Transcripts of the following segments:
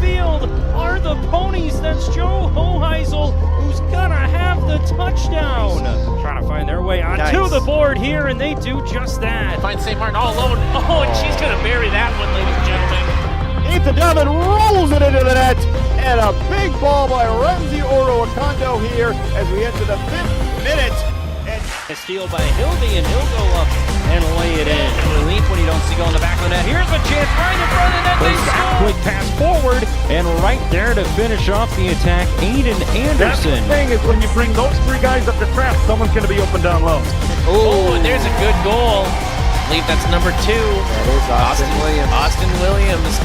field are the ponies. That's Joe Hoheisel, who's gonna have the touchdown. Trying to find their way onto the board here, and they do just that. Find St. Martin all alone. Oh, and she's gonna bury that one, ladies and gentlemen. Ethan Devin rolls it into the net, and a big ball by Ramsey Oroakondo here as we enter the 5th minute. And a steal by Hildy, and he'll go up and lay it in. Relief when you don't see goal in the back of the net. Here's a chance right in front of the net. They score. Quick pass forward, and right there to finish off the attack, Aiden Anderson. That's the thing is when you bring those 3 guys up to trap, someone's going to be open down low. Oh, and there's a good goal. I believe that's number 2. That is Austin Williams. Austin Williams.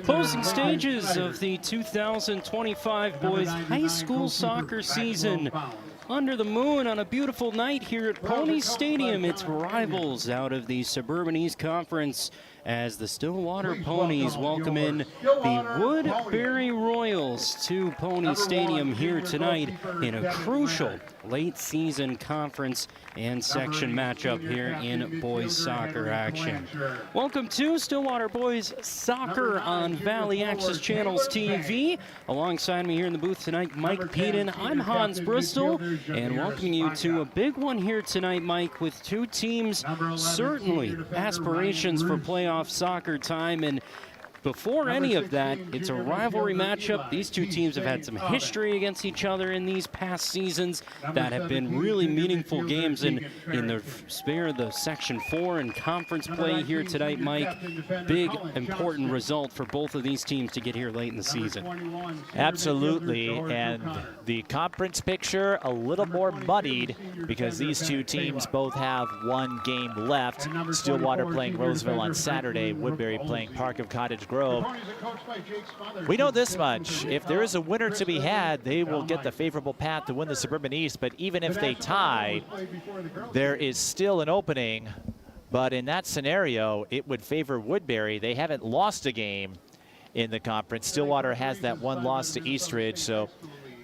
Closing stages of the 2025 boys high school soccer season. Under the moon on a beautiful night here at Pony Stadium. It's rivals out of the Suburban East Conference as the Stillwater Ponies welcome in the Woodbury Royals to Pony Stadium here tonight in a crucial late season conference and section matchup here in boys soccer action. Welcome to Stillwater Boys Soccer on Valley Access Channels TV. Alongside me here in the booth tonight, Mike Peden. I'm Hans Bristol, and welcoming you to a big one here tonight, Mike, with 2 teams certainly aspirations for playoff soccer time. And before any of that, it's a rivalry matchup. These 2 teams have had some history against each other in these past seasons that have been really meaningful games in the spare of the Section 4 and conference play here tonight, Mike. Big, important result for both of these teams to get here late in the season. Absolutely, and the conference picture a little more muddied because these 2 teams both have 1 game left. Stillwater playing Roseville on Saturday, Woodbury playing Park of Cottage Grove. We know this much. If there is a winner to be had, they will get the favorable path to win the Suburban East. But even if they tie, there is still an opening. But in that scenario, it would favor Woodbury. They haven't lost a game in the conference. Stillwater has that 1 loss to Eastridge. So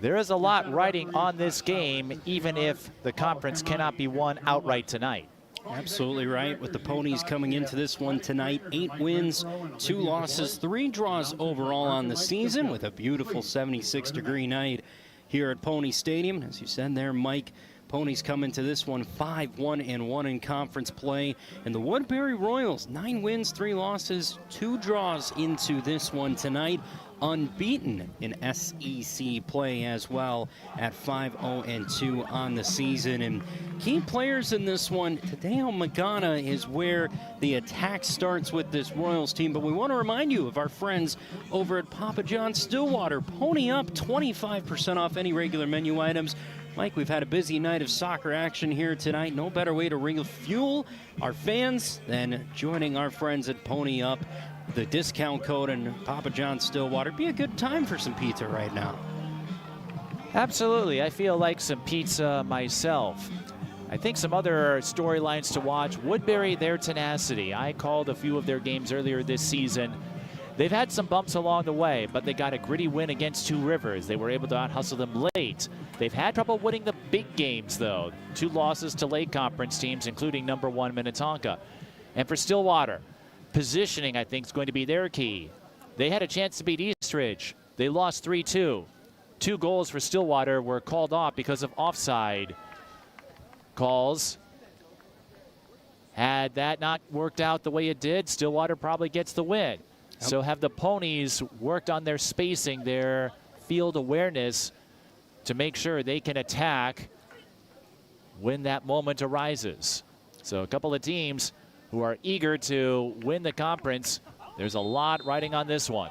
there is a lot riding on this game, even if the conference cannot be won outright tonight. Absolutely right, with the Ponies coming into this one tonight. 8 wins, 2 losses, 3 draws overall on the season, with a beautiful 76-degree night here at Pony Stadium. As you said there, Mike, Ponies come into this one 5-1-1 in conference play. And the Woodbury Royals, 9 wins, 3 losses, 2 draws into this one tonight. Unbeaten in SEC play as well at 5-0-2 on the season. And key players in this one, Tadeo Magana is where the attack starts with this Royals team. But we want to remind you of our friends over at Papa John's Stillwater. Pony up 25% off any regular menu items. Mike, we've had a busy night of soccer action here tonight. No better way to refuel our fans than joining our friends at Pony Up. The discount code in Papa John's Stillwater. Be a good time for some pizza right now. Absolutely. I feel like some pizza myself. I think some other storylines to watch. Woodbury, their tenacity. I called a few of their games earlier this season. They've had some bumps along the way, but they got a gritty win against 2 Rivers. They were able to out-hustle them late. They've had trouble winning the big games, though. 2 losses to late conference teams, including number 1 Minnetonka. And for Stillwater, positioning, I think, is going to be their key. They had a chance to beat Eastridge. They lost 3-2. 2 goals for Stillwater were called off because of offside calls. Had that not worked out the way it did, Stillwater probably gets the win. Yep. So have the Ponies worked on their spacing, their field awareness to make sure they can attack when that moment arises. So a couple of teams who are eager to win the conference. There's a lot riding on this one.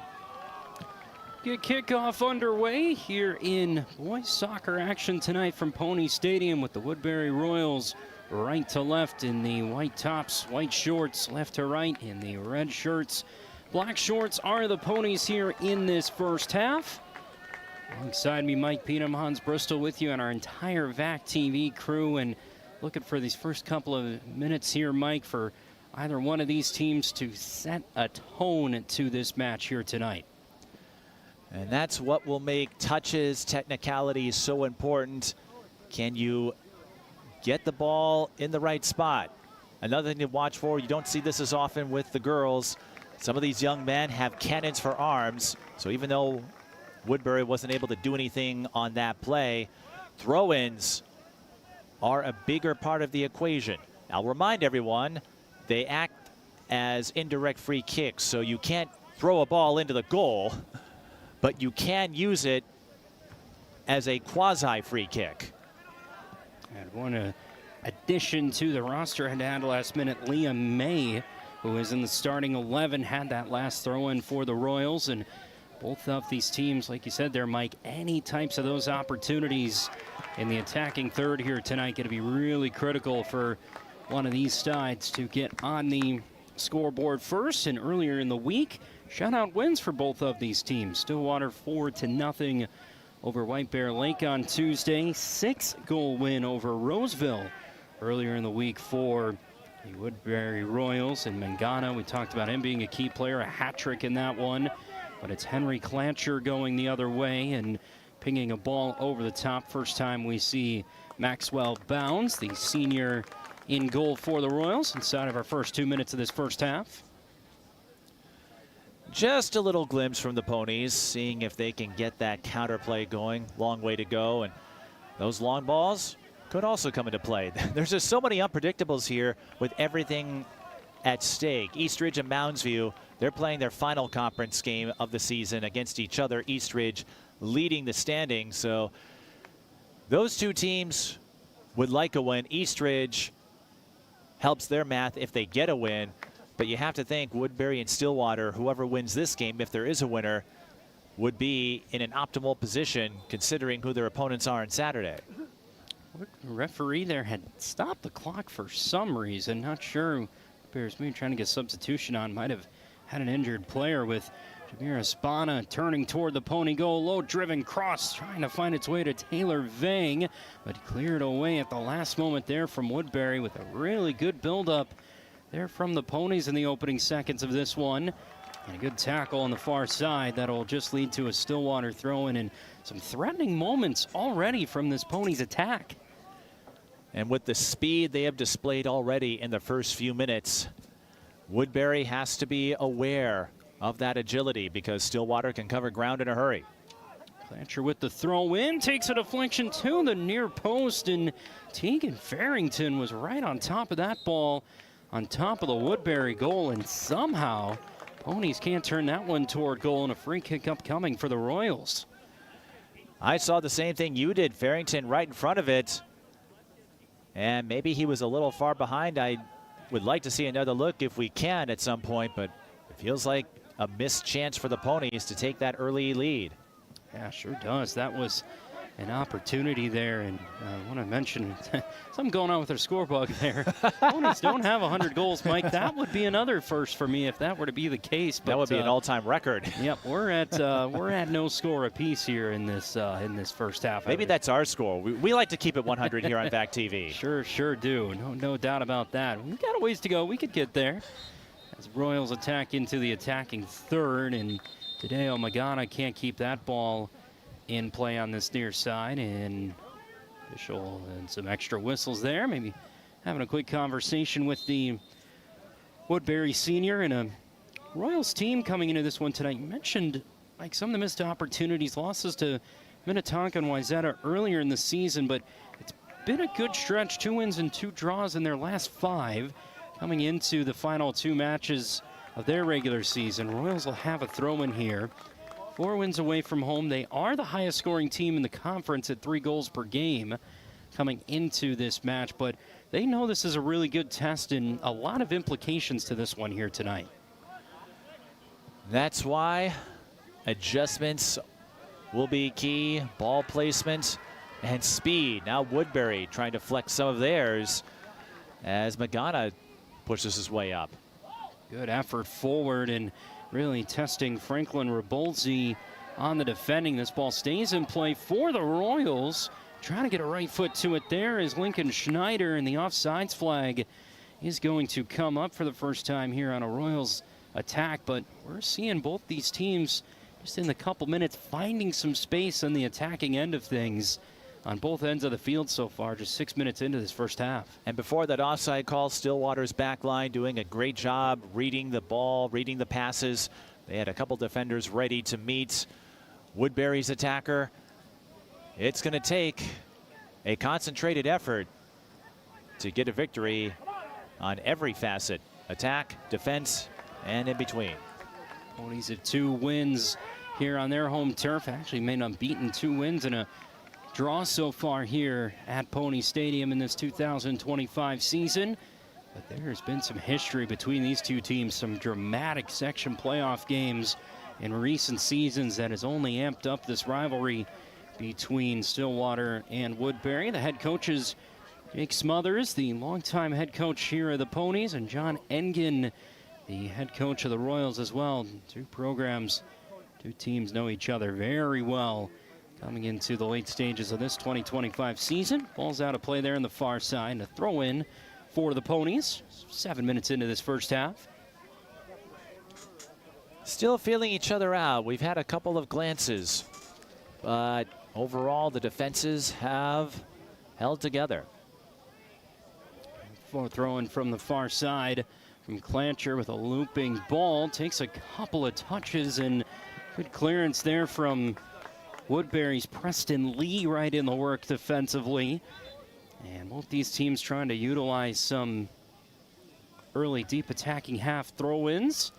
Get kickoff underway here in boys soccer action tonight from Pony Stadium with the Woodbury Royals right to left in the white tops, white shorts, left to right in the red shirts. Black shorts are the Ponies here in this first half. Alongside me, Mike Peden, Hans Bristol with you and our entire VAC TV crew, and looking for these first couple of minutes here, Mike, for either one of these teams to set a tone to this match here tonight. And that's what will make touches, technicalities so important. Can you get the ball in the right spot. Another thing to watch for, you don't see this as often with the girls. Some of these young men have cannons for arms. So even though Woodbury wasn't able to do anything on that play, throw-ins are a bigger part of the equation. I'll remind everyone, they act as indirect free kicks, so you can't throw a ball into the goal, but you can use it as a quasi free kick. And one addition to the roster had to add last minute. Leah May, who is in the starting 11, had that last throw-in for the Royals. And both of these teams, like you said there, Mike, any types of those opportunities in the attacking third here tonight going to be really critical for one of these sides to get on the scoreboard first. And earlier in the week, shutout wins for both of these teams. Stillwater 4-0 over White Bear Lake on Tuesday. 6-goal win over Roseville earlier in the week for the Woodbury Royals. And Mangana, we talked about him being a key player, a hat trick in that one. But it's Henry Clancher going the other way and pinging a ball over the top. First time we see Maxwell Bounds, the senior, in goal for the Royals inside of our first 2 minutes of this first half. Just a little glimpse from the Ponies, seeing if they can get that counterplay going. Long way to go, and those long balls could also come into play. There's just so many unpredictables here with everything at stake. Eastridge and Moundsview, they're playing their final conference game of the season against each other. Eastridge leading the standings, so those two teams would like a win. Eastridge helps their math if they get a win. But you have to think Woodbury and Stillwater, whoever wins this game, if there is a winner, would be in an optimal position considering who their opponents are on Saturday. The referee there had stopped the clock for some reason. Not sure. Bears maybe trying to get substitution on. Might have had an injured player with Jamira Spana turning toward the Pony goal. Low-driven cross trying to find its way to Taylor Vang, but cleared away at the last moment there from Woodbury with a really good build-up there from the Ponies in the opening seconds of this one. And a good tackle on the far side that'll just lead to a Stillwater throw-in, and some threatening moments already from this Ponies attack. And with the speed they have displayed already in the first few minutes, Woodbury has to be aware of that agility because Stillwater can cover ground in a hurry. Clancher with the throw-in, takes a deflection to the near post, and Tegan Farrington was right on top of that ball, on top of the Woodbury goal, and somehow Ponies can't turn that one toward goal, and a free kick upcoming for the Royals. I saw the same thing you did. Farrington right in front of it, and maybe he was a little far behind. I would like to see another look if we can at some point, but it feels like a missed chance for the Ponies to take that early lead. Yeah, sure does. That was an opportunity there, and I want to mention something going on with their scorebug there. Ponies don't have 100 goals, Mike. That would be another first for me if that were to be the case. But, that would be an all-time record. Yep, we're at no score apiece here in this first half. Maybe that's our score. We like to keep it 100 here on VAC TV. Sure do. No doubt about that. We've got a ways to go. We could get there. As Royals attack into the attacking third, and Tadeo Magana can't keep that ball in play on this near side, and official and some extra whistles there. Maybe having a quick conversation with the Woodbury senior and a Royals team coming into this one tonight. You mentioned like some of the missed opportunities, losses to Minnetonka and Wayzata earlier in the season, but it's been a good stretch. 2 wins and 2 draws in their last 5 coming into the final 2 matches of their regular season. Royals will have a throw-in here. 4 wins away from home. They are the highest scoring team in the conference at 3 goals per game coming into this match, but they know this is a really good test and a lot of implications to this one here tonight. That's why adjustments will be key. Ball placement and speed. Now Woodbury trying to flex some of theirs as Magana pushes his way up. Good effort forward and really testing Franklin Rabolzi on the defending. This ball stays in play for the Royals. Trying to get a right foot to it there is Lincoln Schneider, and the offsides flag is going to come up for the first time here on a Royals attack. But we're seeing both these teams just in the couple minutes finding some space on the attacking end of things on both ends of the field so far, just 6 minutes into this first half. And before that offside call, Stillwater's back line doing a great job reading the ball, reading the passes. They had a couple defenders ready to meet Woodbury's attacker. It's going to take a concentrated effort to get a victory on every facet: attack, defense, and in between. Ponies have 2 wins here on their home turf. Actually made unbeaten, 2 wins and a draw so far here at Pony Stadium in this 2025 season. But there's been some history between these 2 teams, some dramatic section playoff games in recent seasons that has only amped up this rivalry between Stillwater and Woodbury. The head coaches, Jake Smothers, the longtime head coach here of the Ponies, and John Engen, the head coach of the Royals as well. 2 programs, 2 teams know each other very well coming into the late stages of this 2025 season. Ball's out of play there on the far side. A throw in for the Ponies. 7 minutes into this first half. Still feeling each other out. We've had a couple of glances, but overall the defenses have held together. For throwing from the far side from Clancher with a looping ball. Takes a couple of touches and good clearance there from Woodbury's Preston Lee right in the work defensively. And both these teams trying to utilize some early deep attacking half throw-ins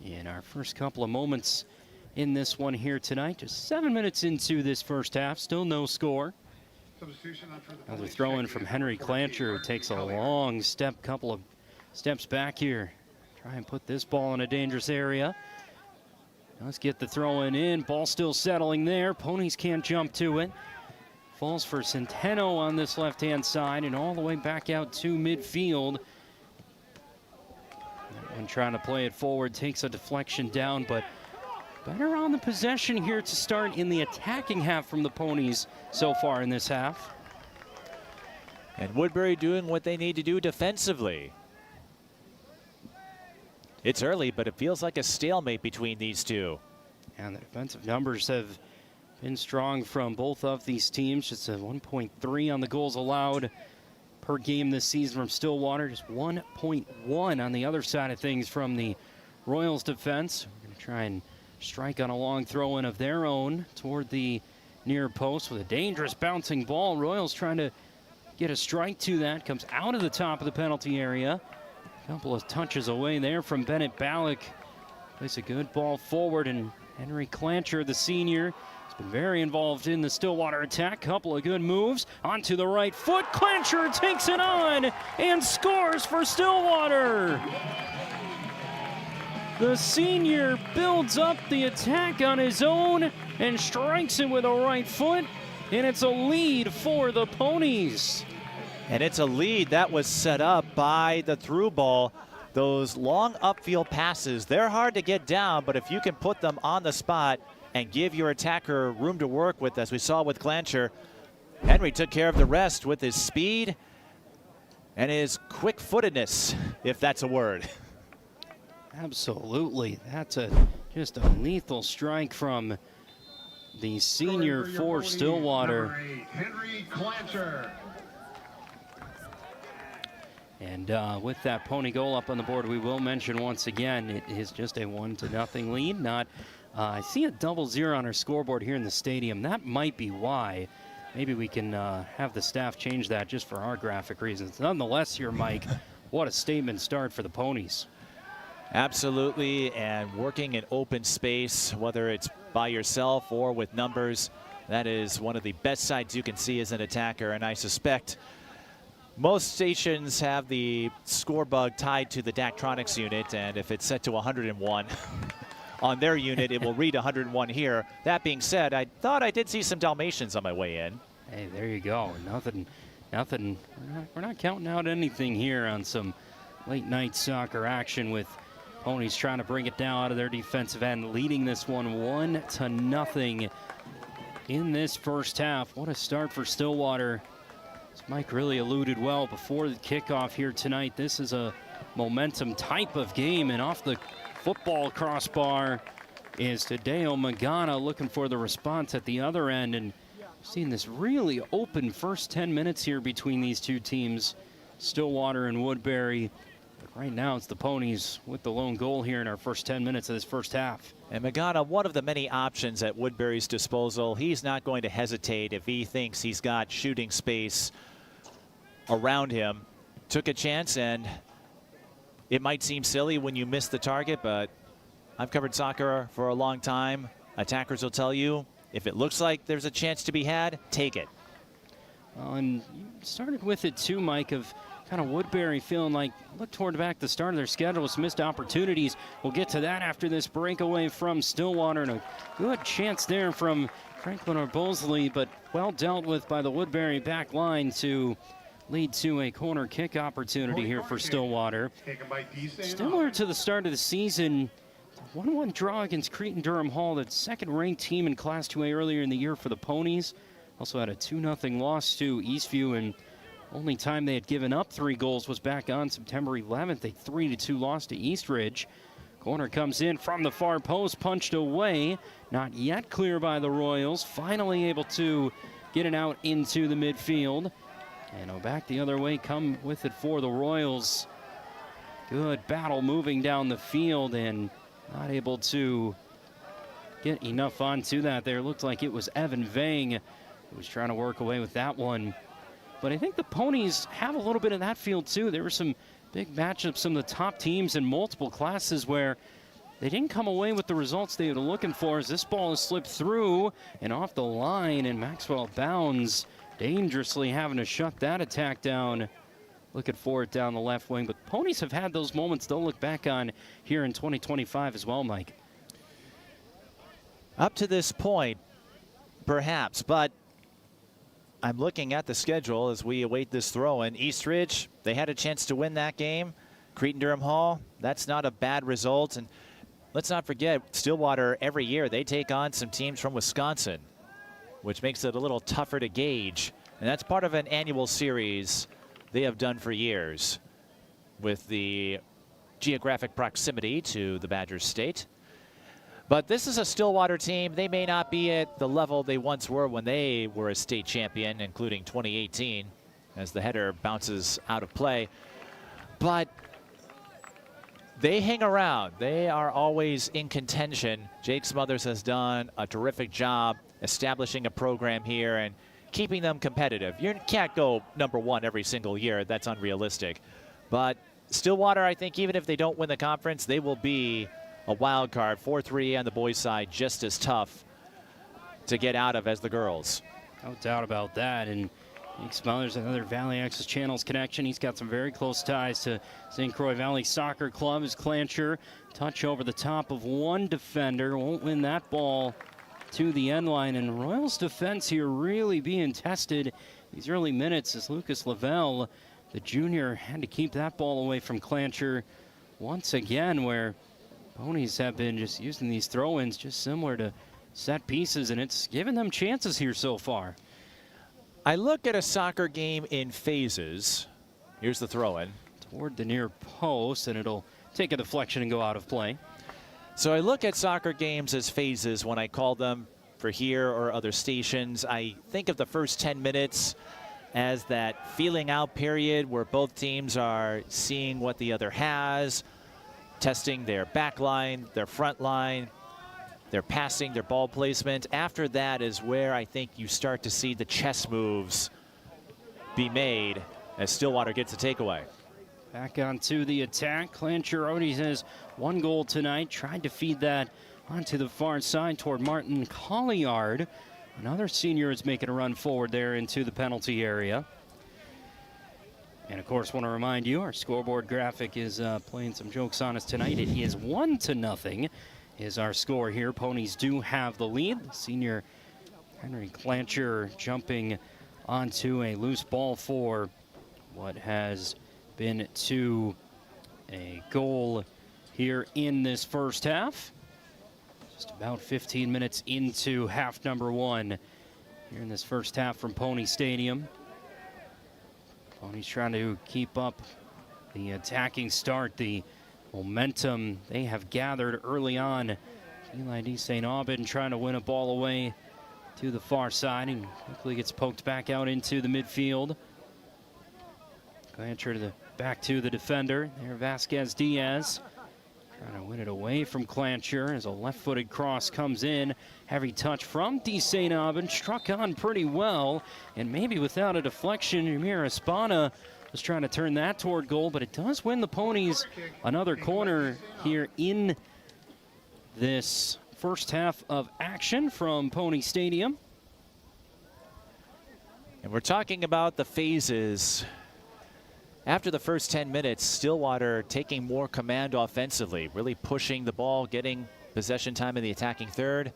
in our first couple of moments in this one here tonight. Just 7 minutes into this first half, still no score. Another throw in from Henry Clancher, who takes a long step, couple of steps back here. Try and put this ball in a dangerous area. Let's get the throw in. Ball still settling there. Ponies can't jump to it. Falls for Centeno on this left-hand side and all the way back out to midfield. That one trying to play it forward, takes a deflection down, but better on the possession here to start in the attacking half from the Ponies so far in this half. And Woodbury doing what they need to do defensively. It's early, but it feels like a stalemate between these 2. And the defensive numbers have been strong from both of these teams. Just a 1.3 on the goals allowed per game this season from Stillwater. Just 1.1 on the other side of things from the Royals defense. We're going to try and strike on a long throw-in of their own toward the near post with a dangerous bouncing ball. Royals trying to get a strike to that. Comes out of the top of the penalty area. A couple of touches away there from Bennett Ballack. Plays a good ball forward, and Henry Clancher, the senior, has been very involved in the Stillwater attack. Couple of good moves onto the right foot. Clancher takes it on and scores for Stillwater. The senior builds up the attack on his own and strikes it with a right foot, and it's a lead for the Ponies. And it's a lead that was set up by the through ball. Those long upfield passes, they're hard to get down, but if you can put them on the spot and give your attacker room to work with, as we saw with Clancher, Henry took care of the rest with his speed and his quick-footedness, if that's a word. Absolutely. That's just a lethal strike from the senior for Stillwater. Henry Clancher. And with that Pony goal up on the board, we will mention once again, it is just a 1-0 lead. Not, I see a 0-0 on our scoreboard here in the stadium. That might be why. Maybe we can have the staff change that just for our graphic reasons. Nonetheless here, Mike, what a statement start for the Ponies. Absolutely, and working in open space, whether it's by yourself or with numbers, that is one of the best sides you can see as an attacker, and I suspect most stations have the score bug tied to the Daktronics unit, and if it's set to 101 on their unit, it will read 101 here. That being said, I thought I did see some Dalmatians on my way in. Hey, there you go. Nothing. We're not counting out anything here on some late night soccer action with Ponies trying to bring it down out of their defensive end, leading this one 1-0 in this first half. What a start for Stillwater. As Mike really alluded well before the kickoff here tonight, this is a momentum type of game, and off the football crossbar is Tadeo Magana looking for the response at the other end, and Seen this really open first 10 minutes here between these two teams, Stillwater and Woodbury. Right now, it's the Ponies with the lone goal here in our first 10 minutes of this first half. And Magana, one of the many options at Woodbury's disposal, he's not going to hesitate if he thinks he's got shooting space around him. Took a chance, and it might seem silly when you miss the target, but I've covered soccer for a long time. Attackers will tell you, if it looks like there's a chance to be had, take it. And you started with it too, Mike, of kind of Woodbury feeling like, look toward the back, the start of their schedule, some missed opportunities. We'll get to that after this breakaway from Stillwater, and a good chance there from Franklin or Bosley, but well dealt with by the Woodbury back line to lead to a corner kick opportunity here for Stillwater. Similar to the start of the season, 1-1 draw against Cretin-Durham Hall, the second-ranked team in Class 2A earlier in the year for the Ponies. Also had a 2-0 loss to Eastview, and only time they had given up 3 goals was back on September 11th. A 3-2 loss to Eastridge. Corner comes in from the far post, punched away. Not yet clear by the Royals. Finally able to get it out into the midfield. And back the other way, come with it for the Royals. Good battle moving down the field, and not able to get enough onto that there. Looked like it was Evan Vang who was trying to work away with that one. But I think the Ponies have a little bit of that feel too. There were some big matchups, some of the top teams in multiple classes where they didn't come away with the results they were looking for, as this ball has slipped through and off the line, and Maxwell Bounds dangerously having to shut that attack down. Looking for it down the left wing. But Ponies have had those moments they'll look back on here in 2025 as well, Mike. Up to this point, perhaps, but I'm looking at the schedule as we await this throw-in. Eastridge, they had a chance to win that game. Cretin-Durham Hall, that's not a bad result. And let's not forget, Stillwater, every year, they take on some teams from Wisconsin, which makes it a little tougher to gauge. And that's part of an annual series they have done for years with the geographic proximity to the Badger State. But this is a Stillwater team. They may not be at the level they once were when they were a state champion, including 2018, as the header bounces out of play. But they hang around. They are always in contention. Jake Smothers has done a terrific job establishing a program here and keeping them competitive. You can't go #1 every single year. That's unrealistic. But Stillwater, I think, even if they don't win the conference, they will be a wild card. 4-3 on the boys' side, just as tough to get out of as the girls. No doubt about that. And Jake Smothers, another Valley Access Channels connection. He's got some very close ties to St. Croix Valley Soccer Club. His Clancher touch over the top of one defender. Won't win that ball to the end line. And Royals defense here really being tested these early minutes as Lucas Lavelle, the junior, had to keep that ball away from Clancher once again, where Ponies have been just using these throw-ins just similar to set pieces, and it's given them chances here so far. I look at a soccer game in phases. Here's the throw-in. Toward the near post, and it'll take a deflection and go out of play. So I look at soccer games as phases when I call them for here or other stations. I think of the first 10 minutes as that feeling out period where both teams are seeing what the other has, testing their back line, their front line, their passing, their ball placement. After that is where I think you start to see the chess moves be made as Stillwater gets a takeaway. Back onto the attack. Clancher already has 1 goal tonight. Tried to feed that onto the far side toward Martin Colliard. Another senior is making a run forward there into the penalty area. And of course, want to remind you, our scoreboard graphic is playing some jokes on us tonight. It is 1-0 is our score here. Ponies do have the lead. Senior Henry Clancher jumping onto a loose ball for what has been to a goal here in this first half. Just about 15 minutes into half number 1 here in this first half from Pony Stadium. Ponies trying to keep up the attacking start, the momentum they have gathered early on. Eli D. St. Aubin trying to win a ball away to the far side and quickly gets poked back out into the midfield. Clancher back to the defender. There, Vasquez Diaz trying to win it away from Clancher as a left-footed cross comes in. Heavy touch from D. St. Aubin, struck on pretty well, and maybe without a deflection, Amir Espana was trying to turn that toward goal, but it does win the Ponies another corner here in this first half of action from Pony Stadium. And we're talking about the phases. After the first 10 minutes, Stillwater taking more command offensively, really pushing the ball, getting possession time in the attacking third.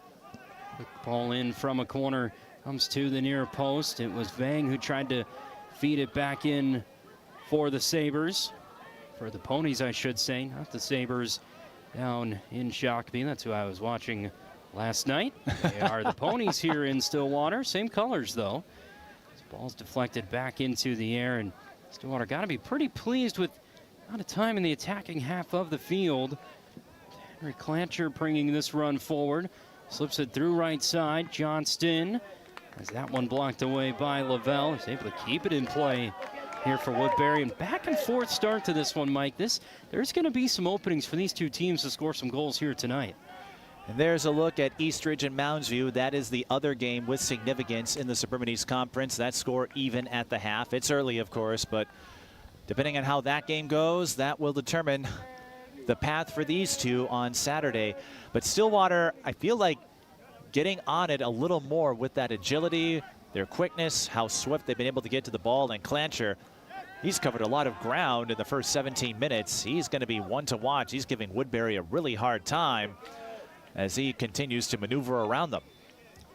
Quick ball in from a corner, comes to the near post. It was Vang who tried to feed it back in for the Sabres. For the Ponies, I should say, not the Sabres down in Shakopee. That's who I was watching last night. They are the Ponies here in Stillwater. Same colors, though. This ball's deflected back into the air, and Stillwater got to be pretty pleased with the amount of time in the attacking half of the field. Henry Clancher bringing this run forward. Slips it through right side. Johnston has that one blocked away by Lavelle. He's able to keep it in play here for Woodbury. And back and forth start to this one, Mike. There's going to be some openings for these two teams to score some goals here tonight. And there's a look at Eastridge and Mounds View. That is the other game with significance in the Suburban East Conference. That score even at the half. It's early, of course, but depending on how that game goes, that will determine the path for these two on Saturday. But Stillwater, I feel like getting on it a little more with that agility, their quickness, how swift they've been able to get to the ball. And Clancher, he's covered a lot of ground in the first 17 minutes. He's going to be one to watch. He's giving Woodbury a really hard time as he continues to maneuver around them.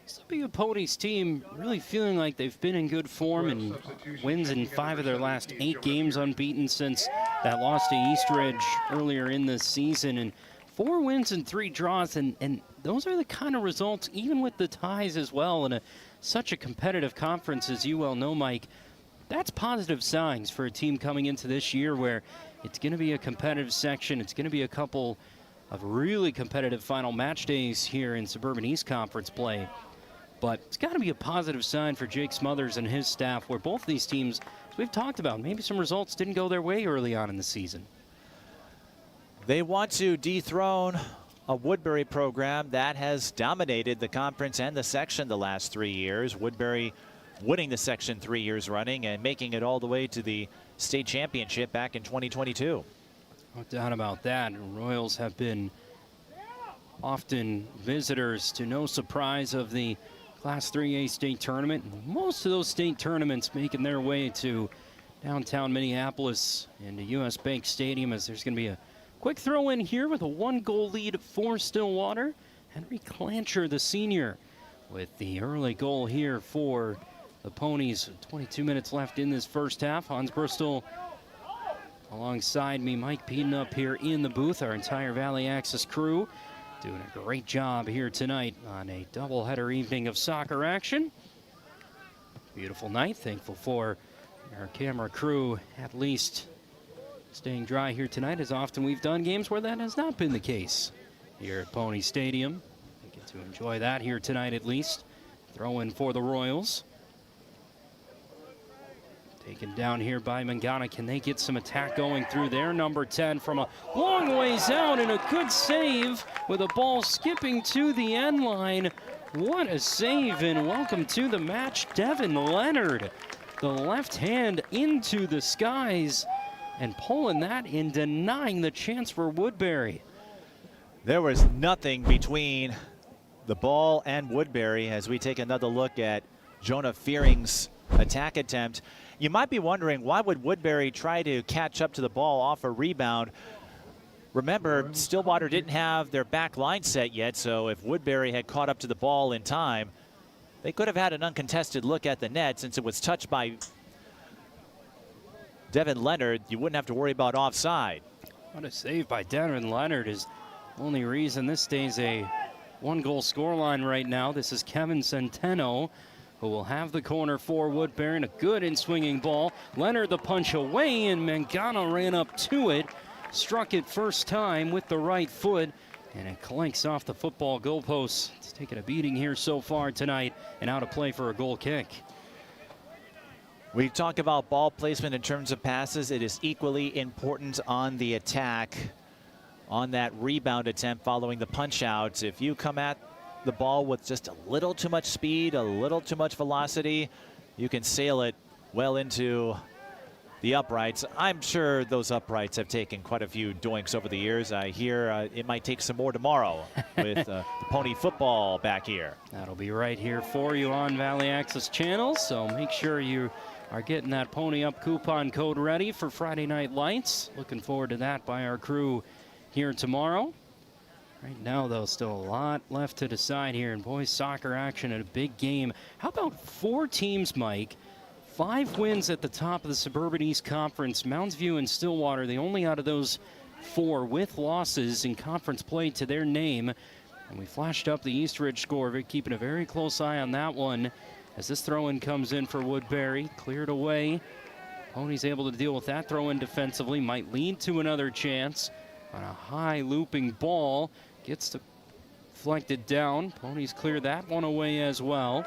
This will be a Ponies team really feeling like they've been in good form and wins in 5 of their last 8 games, unbeaten since that loss to Eastridge earlier in the season, and 4 wins and 3 draws, and those are the kind of results, even with the ties as well, in such a competitive conference, as you well know, Mike. That's positive signs for a team coming into this year where it's going to be a competitive section. It's going to be a couple of really competitive final match days here in Suburban East Conference play. But it's got to be a positive sign for Jake Smothers and his staff, where both these teams, as we've talked about, maybe some results didn't go their way early on in the season. They want to dethrone a Woodbury program that has dominated the conference and the section the last 3 years. Woodbury winning the section 3 years running and making it all the way to the state championship back in 2022. No doubt about that. Royals have been often visitors, to no surprise, of the Class 3A state tournament. Most of those state tournaments making their way to downtown Minneapolis into US Bank Stadium, as there's going to be a quick throw in here with a 1-goal lead for Stillwater. Henry Clancher, the senior, with the early goal here for the Ponies. 22 minutes left in this first half. Hans Bristol alongside me, Mike Peden up here in the booth, our entire Valley Access crew doing a great job here tonight on a doubleheader evening of soccer action. Beautiful night. Thankful for our camera crew at least staying dry here tonight, as often we've done games where that has not been the case here at Pony Stadium. We get to enjoy that here tonight at least. Throw in for the Royals. Taken down here by Mangana. Can they get some attack going through their number 10 from a long ways out, and a good save with a ball skipping to the end line. What a save, and welcome to the match, Devin Leonard. The left hand into the skies and pulling that in, denying the chance for Woodbury. There was nothing between the ball and Woodbury as we take another look at Jonah Fearing's attack attempt. You might be wondering, why would Woodbury try to catch up to the ball off a rebound? Remember, Stillwater didn't have their back line set yet, so if Woodbury had caught up to the ball in time, they could have had an uncontested look at the net. Since it was touched by Devin Leonard, you wouldn't have to worry about offside. What a save by Devin Leonard is only reason this stays a 1-goal scoreline right now. This is Kevin Centeno, who will have the corner for Woodbury, and a good in-swinging ball. Leonard the punch away, and Mangana ran up to it, struck it first time with the right foot, And it clanks off the football goalpost. It's taken a beating here so far tonight, and out of play for a goal kick. We talk about ball placement in terms of passes. It is equally important on the attack, on that rebound attempt following the punch out. If you come at the ball with just a little too much speed, a little too much velocity, you can sail it well into the uprights. I'm sure those uprights have taken quite a few doinks over the years. I hear it might take some more tomorrow with the Pony football back here. That'll be right here for you on Valley Access Channel, so make sure you are getting that Pony Up coupon code ready for Friday Night Lights. Looking forward to that by our crew here tomorrow. Right now, though, still a lot left to decide here in boys soccer action in a big game. How about 4 teams, Mike? 5 wins at the top of the Suburban East Conference. Mounds View and Stillwater, the only out of those 4 with losses in conference play to their name. And we flashed up the East Ridge score, keeping a very close eye on that one as this throw-in comes in for Woodbury. Cleared away. Pony's able to deal with that throw-in defensively. Might lead to another chance on a high looping ball. Gets deflected down. Ponies clear that one away as well.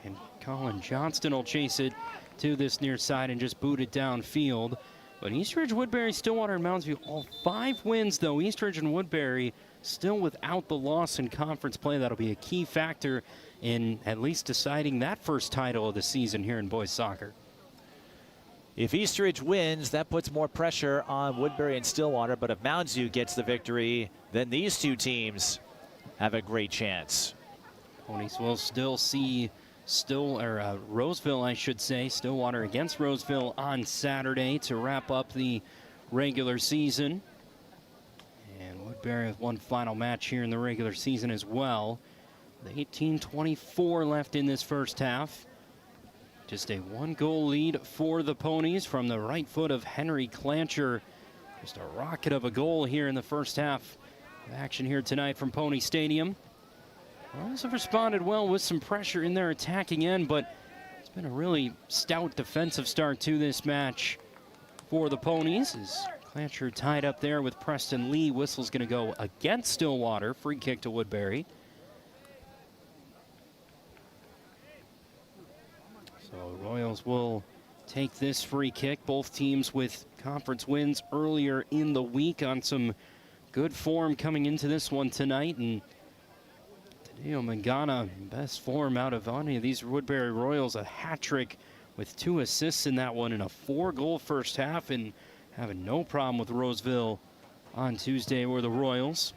And Colin Johnston will chase it to this near side and just boot it downfield. But Eastridge, Woodbury, Stillwater, and Mounds View, all 5 wins, though. Eastridge and Woodbury still without the loss in conference play. That'll be a key factor in at least deciding that first title of the season here in boys soccer. If Eastridge wins, that puts more pressure on Woodbury and Stillwater. But if Mounds View gets the victory, then these 2 teams have a great chance. Ponies will still see Roseville, I should say, Stillwater against Roseville on Saturday to wrap up the regular season. And Woodbury with one final match here in the regular season as well. The 18-24 left in this first half. Just a 1-goal lead for the Ponies from the right foot of Henry Clancher. Just a rocket of a goal here in the first half of action here tonight from Pony Stadium. Royals have responded well with some pressure in their attacking end, but it's been a really stout defensive start to this match for the Ponies. As Clancher tied up there with Preston Lee. Whistle's going to go against Stillwater. Free kick to Woodbury. So Royals will take this free kick. Both teams with conference wins earlier in the week on some good form coming into this one tonight. And Tadeo Mangana, best form out of any of these Woodbury Royals. A hat trick with 2 assists in that one in a 4-goal first half, and having no problem with Roseville on Tuesday were the Royals.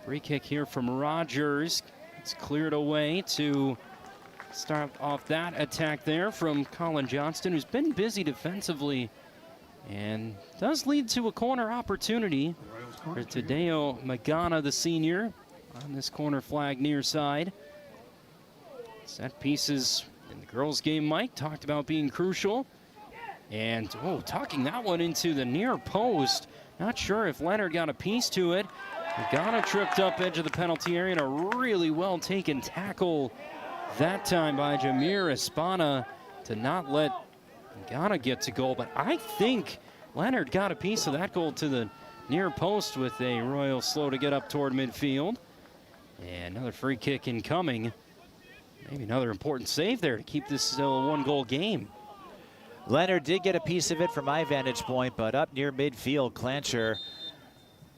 Free kick here from Rogers. It's cleared away to start off that attack there from Colin Johnston, who's been busy defensively and does lead to a corner opportunity for Tadeo Magana, the senior, on this corner flag near side. Set pieces in the girls' game, Mike, talked about being crucial. And, talking that one into the near post. Not sure if Leonard got a piece to it. Magana tripped up edge of the penalty area, and a really well-taken tackle that time by Jameer Espana to not let Magana get to goal. But I think Leonard got a piece of that goal to the near post with a Royal slow to get up toward midfield. And another free kick incoming. Maybe another important save there to keep this a 1-goal game. Leonard did get a piece of it from my vantage point, but up near midfield, Clancher.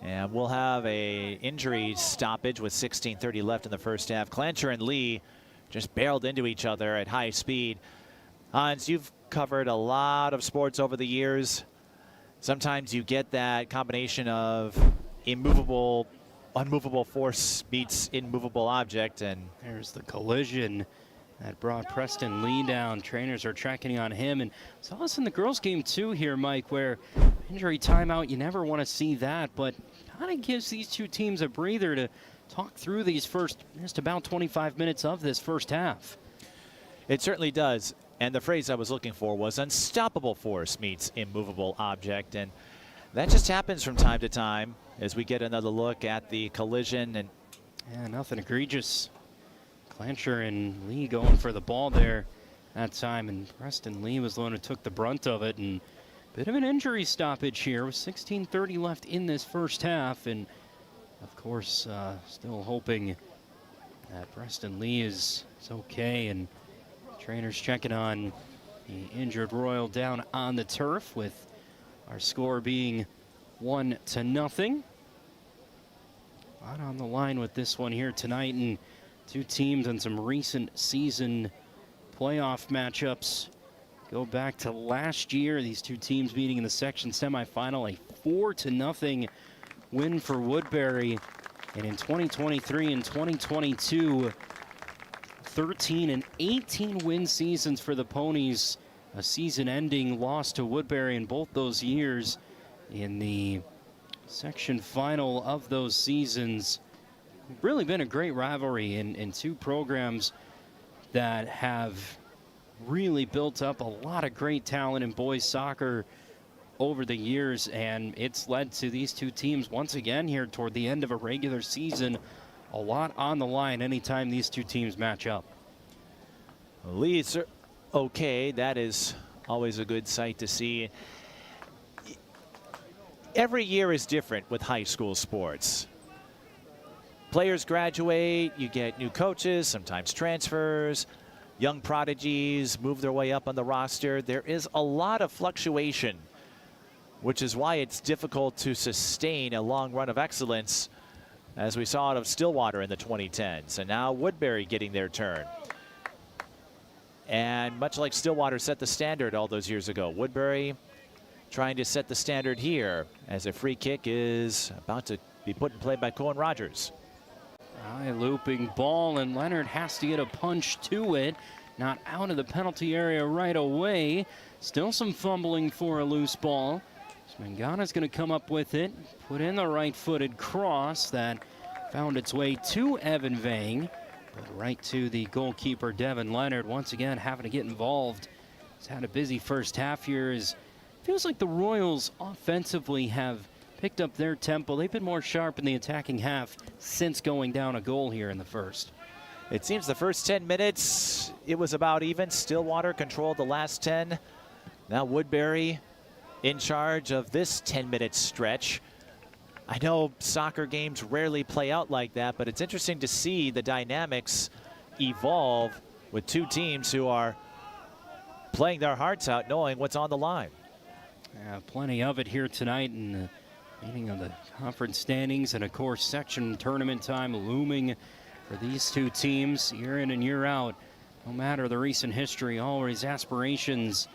And we'll have a injury stoppage with 16:30 left in the first half. Clancher and Lee just barreled into each other at high speed. Hans, you've covered a lot of sports over the years. Sometimes you get that combination of unmovable force meets immovable object, and there's the collision that brought Preston Lee down. Trainers are tracking on him, and saw this in the girls' game too here, Mike, where injury timeout, you never want to see that, but kind of gives these 2 teams a breather to talk through these first just about 25 minutes of this first half. It certainly does. And the phrase I was looking for was unstoppable force meets immovable object. And that just happens from time to time as we get another look at the collision. And yeah, nothing egregious. Clancher and Lee going for the ball there that time. And Preston Lee was the one who took the brunt of it. And a bit of an injury stoppage here with 16:30 left in this first half. And Of course, still hoping that Preston Lee is okay, and trainers checking on the injured Royal down on the turf, with our score being 1-0. A lot on the line with this one here tonight, and two teams and some recent season playoff matchups go back to last year. These two teams meeting in the section semifinal, a 4-0 win for Woodbury. And in 2023 and 2022, 13 and 18 win seasons for the Ponies. A season-ending loss to Woodbury in both those years in the section final of those seasons. Really been a great rivalry in two programs that have really built up a lot of great talent in boys soccer over the years, and it's led to these two teams once again here toward the end of a regular season. A lot on the line anytime these two teams match up. Lee's okay. That is always a good sight to see. Every year is different with high school sports. Players graduate, you get new coaches, sometimes transfers, young prodigies move their way up on the roster. There is a lot of fluctuation, which is why it's difficult to sustain a long run of excellence, as we saw out of Stillwater in the 2010s. And now Woodbury getting their turn. And much like Stillwater set the standard all those years ago, Woodbury trying to set the standard here as a free kick is about to be put in play by Cohen Rogers. High looping ball, and Leonard has to get a punch to it. Not out of the penalty area right away. Still some fumbling for a loose ball. Mangana's going to come up with it, put in the right-footed cross that found its way to Evan Vang, but right to the goalkeeper, Devin Leonard, once again having to get involved. He's had a busy first half here. Feels like the Royals offensively have picked up their tempo. They've been more sharp in the attacking half since going down a goal here in the first. It seems the first 10 minutes, it was about even. Stillwater controlled the last 10. Now Woodbury in charge of this 10-minute stretch. I know soccer games rarely play out like that, but it's interesting to see the dynamics evolve with two teams who are playing their hearts out, knowing what's on the line. Yeah, plenty of it here tonight in the meeting of the conference standings, and of course section tournament time looming for these two teams year in and year out. No matter the recent history, always aspirations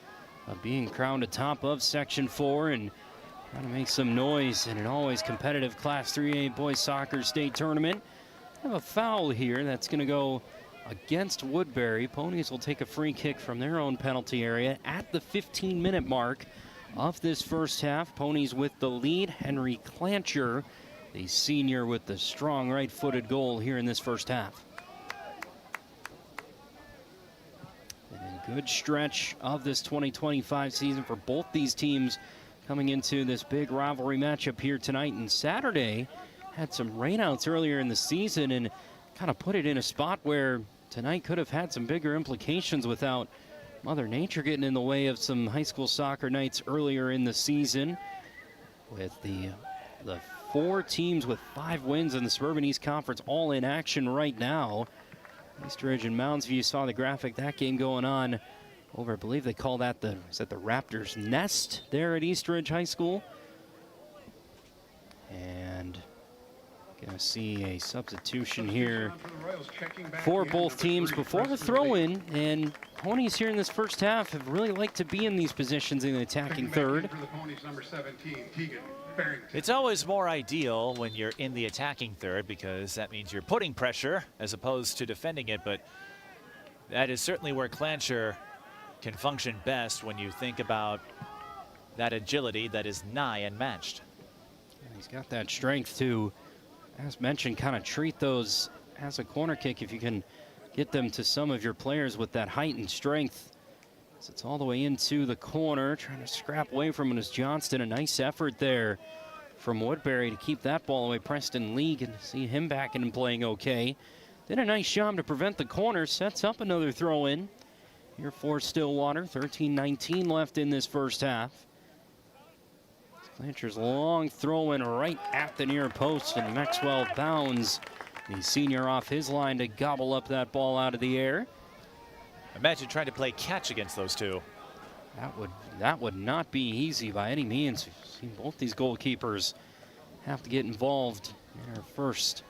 of being crowned atop of Section 4 and trying to make some noise in an always competitive Class 3A boys soccer state tournament. Have a foul here that's going to go against Woodbury. Ponies will take a free kick from their own penalty area at the 15-minute mark of this first half. Ponies with the lead. Henry Clancher, the senior, with the strong right-footed goal here in this first half. Good stretch of this 2025 season for both these teams coming into this big rivalry matchup here tonight. And Saturday had some rainouts earlier in the season and kind of put it in a spot where tonight could have had some bigger implications without Mother Nature getting in the way of some high school soccer nights earlier in the season. With the four teams with 5 wins in the Suburban East Conference all in action right now. Eastridge and Mounds View, saw the graphic, that game going on over, I believe they call that the Raptors Nest there at Eastridge High School. And gonna see a substitution here for both teams before the throw-in, and Ponies here in this first half have really liked to be in these positions in the attacking third. It's always more ideal when you're in the attacking third, because that means you're putting pressure as opposed to defending it, but that is certainly where Clancher can function best when you think about that agility that is nigh unmatched. And he's got that strength to, as mentioned, kind of treat those as a corner kick if you can get them to some of your players with that height and strength. So it's all the way into the corner, trying to scrap away from it is Johnston. A nice effort there from Woodbury to keep that ball away. Preston Lee, can see him back and playing okay. Did a nice job to prevent the corner, sets up another throw in here for Stillwater. 13-19 left in this first half. Clancher's long throw in right at the near post, and Maxwell bounds the senior off his line to gobble up that ball out of the air. Imagine trying to play catch against those two. That would not be easy by any means. We've seen both these goalkeepers have to get involved in our first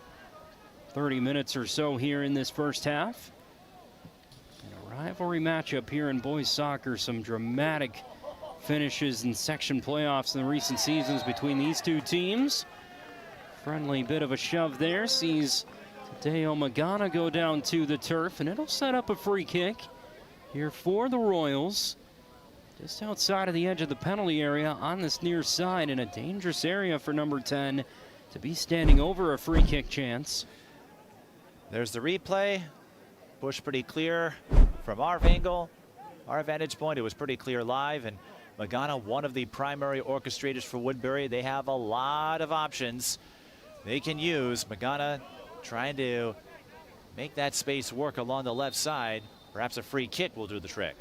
30 minutes or so here in this first half. And a rivalry matchup here in boys soccer. Some dramatic finishes in section playoffs in the recent seasons between these two teams. Friendly bit of a shove there. Sees Tadeo Magana go down to the turf, and it'll set up a free kick here for the Royals. Just outside of the edge of the penalty area on this near side, in a dangerous area for number 10 to be standing over a free kick chance. There's the replay. Push pretty clear from our angle, our vantage point. It was pretty clear live, and Magana, one of the primary orchestrators for Woodbury. They have a lot of options they can use. Magana trying to make that space work along the left side. Perhaps a free kick will do the trick.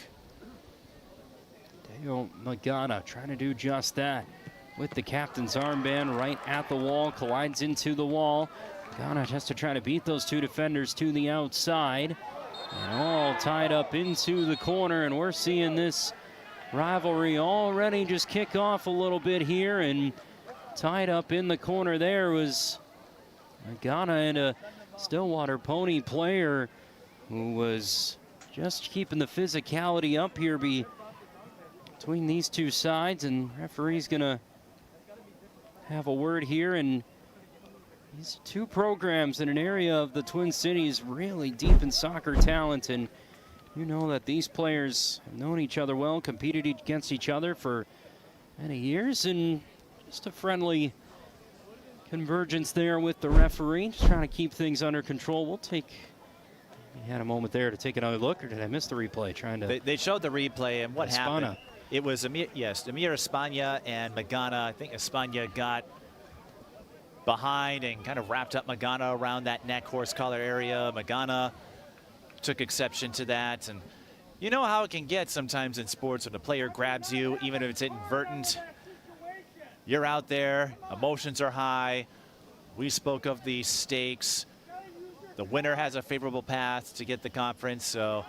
Tadeo Magana trying to do just that with the captain's armband right at the wall, collides into the wall. Magana has to try to beat those two defenders to the outside, and all tied up into the corner, and we're seeing this rivalry already just kick off a little bit here, and tied up in the corner there was Magana and a Stillwater Pony player who was just keeping the physicality up here between these two sides, and referee's gonna have a word here. And these two programs in an area of the Twin Cities really deep in soccer talent, and you know that these players have known each other well, competed against each other for many years, and just a friendly convergence there with the referee, just trying to keep things under control. We'll take, we had a moment there to take another look, or did I miss the replay? Trying to. They showed the replay, and what Espana. happened? It was Amir Espana and Magana. I think Espana got behind and kind of wrapped up Magana around that neck horse collar area. Magana took exception to that, and you know how it can get sometimes in sports when a player grabs you, even if it's inadvertent. You're out there, emotions are high. We spoke of the stakes. The winner has a favorable path to get the conference, so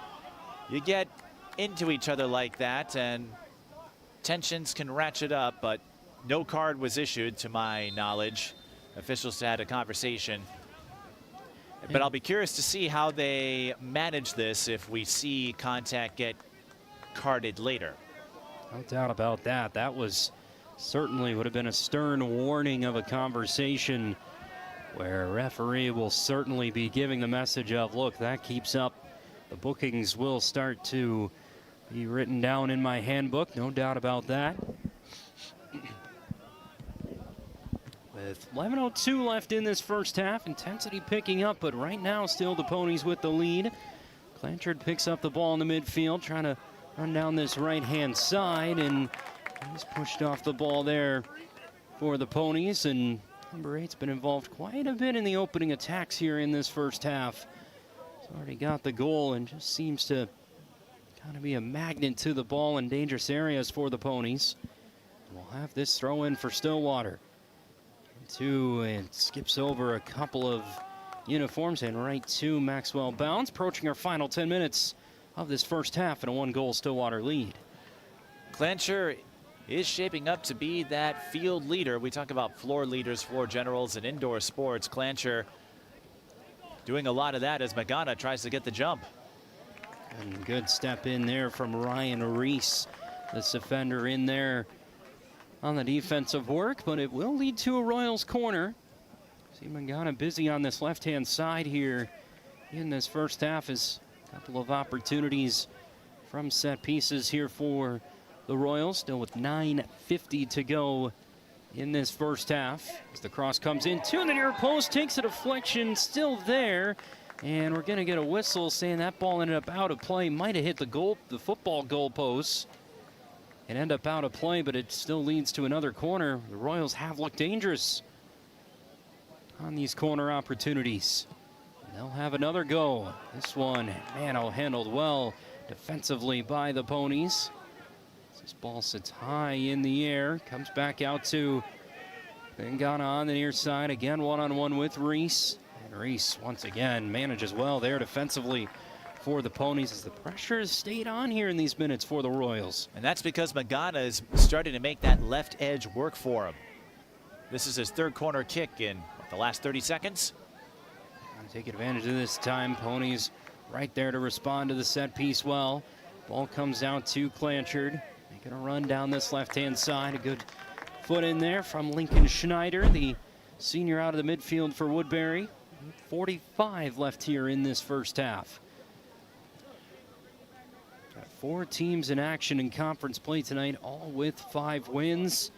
you get into each other like that, and tensions can ratchet up, but no card was issued to my knowledge. Officials had a conversation. But I'll be curious to see how they manage this if we see contact get carded later. No doubt about that. That was certainly would have been a stern warning of a conversation where a referee will certainly be giving the message of, look, that keeps up, the bookings will start to be written down in my handbook. No doubt about that. With 11:02 left in this first half, intensity picking up, but right now still the Ponies with the lead. Clanchard picks up the ball in the midfield, trying to run down this right-hand side, and he's pushed off the ball there for the Ponies, and number 8's been involved quite a bit in the opening attacks here in this first half. He's already got the goal and just seems to kind of be a magnet to the ball in dangerous areas for the Ponies. We'll have this throw in for Stillwater. And skips over a couple of uniforms and right to Maxwell Bounds, approaching our final 10 minutes of this first half and a 1-goal Stillwater lead. Clancher is shaping up to be that field leader. We talk about floor leaders, floor generals in indoor sports. Clancher doing a lot of that as Magana tries to get the jump. And good step in there from Ryan Reese, this offender in there on the defensive work, but it will lead to a Royals corner. See Magana busy on this left-hand side here in this first half, as a couple of opportunities from set pieces here for the Royals, still with 9:50 to go in this first half. As the cross comes in to the near post, takes a deflection, still there, and we're gonna get a whistle saying that ball ended up out of play, might have hit the football goal post and end up out of play, but it still leads to another corner. The Royals have looked dangerous on these corner opportunities. They'll have another go. This one, handled well defensively by the Ponies. This ball sits high in the air, comes back out to Mangana on the near side. Again, one-on-one with Reese. And Reese, once again, manages well there defensively for the Ponies as the pressure has stayed on here in these minutes for the Royals. And that's because Magana is starting to make that left edge work for him. This is his third corner kick in the last 30 seconds. Take advantage of this time. Ponies right there to respond to the set piece well. Ball comes out to Clanchard. Making a run down this left-hand side. A good foot in there from Lincoln Schneider, the senior out of the midfield for Woodbury. 45 left here in this first half. Got 4 teams in action in conference play tonight, all with 5 wins.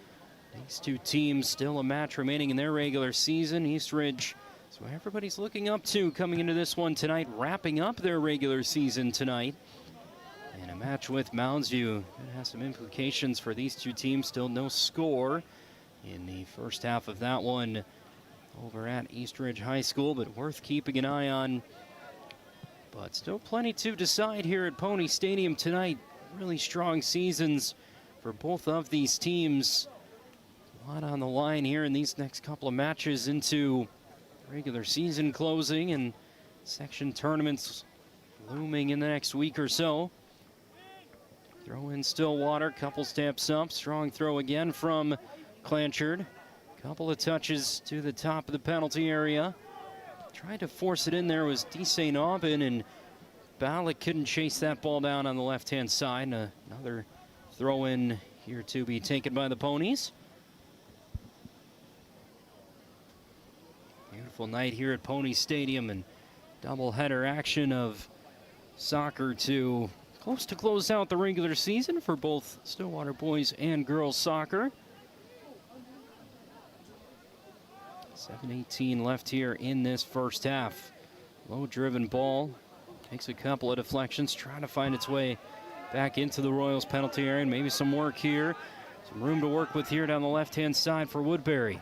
These 2 teams still a match remaining in their regular season. Eastridge, so everybody's looking up to coming into this one tonight, wrapping up their regular season tonight. And a match with Mounds View. It has some implications for these 2 teams. Still no score in the first half of that one over at Eastridge High School, but worth keeping an eye on. But still plenty to decide here at Pony Stadium tonight. Really strong seasons for both of these teams. A lot on the line here in these next couple of matches into regular season closing and section tournaments looming in the next week or so. Throw in Stillwater, couple steps up, strong throw again from Clanchard. Couple of touches to the top of the penalty area. Tried to force it in there was D. St. Aubin, and Ballack couldn't chase that ball down on the left-hand side. And another throw in here to be taken by the Ponies. Beautiful night here at Pony Stadium, and doubleheader action of soccer to close out the regular season for both Stillwater boys and girls soccer. 7:18 left here in this first half. Low driven ball, takes a couple of deflections, trying to find its way back into the Royals penalty area, and maybe some work here. Some room to work with here down the left-hand side for Woodbury.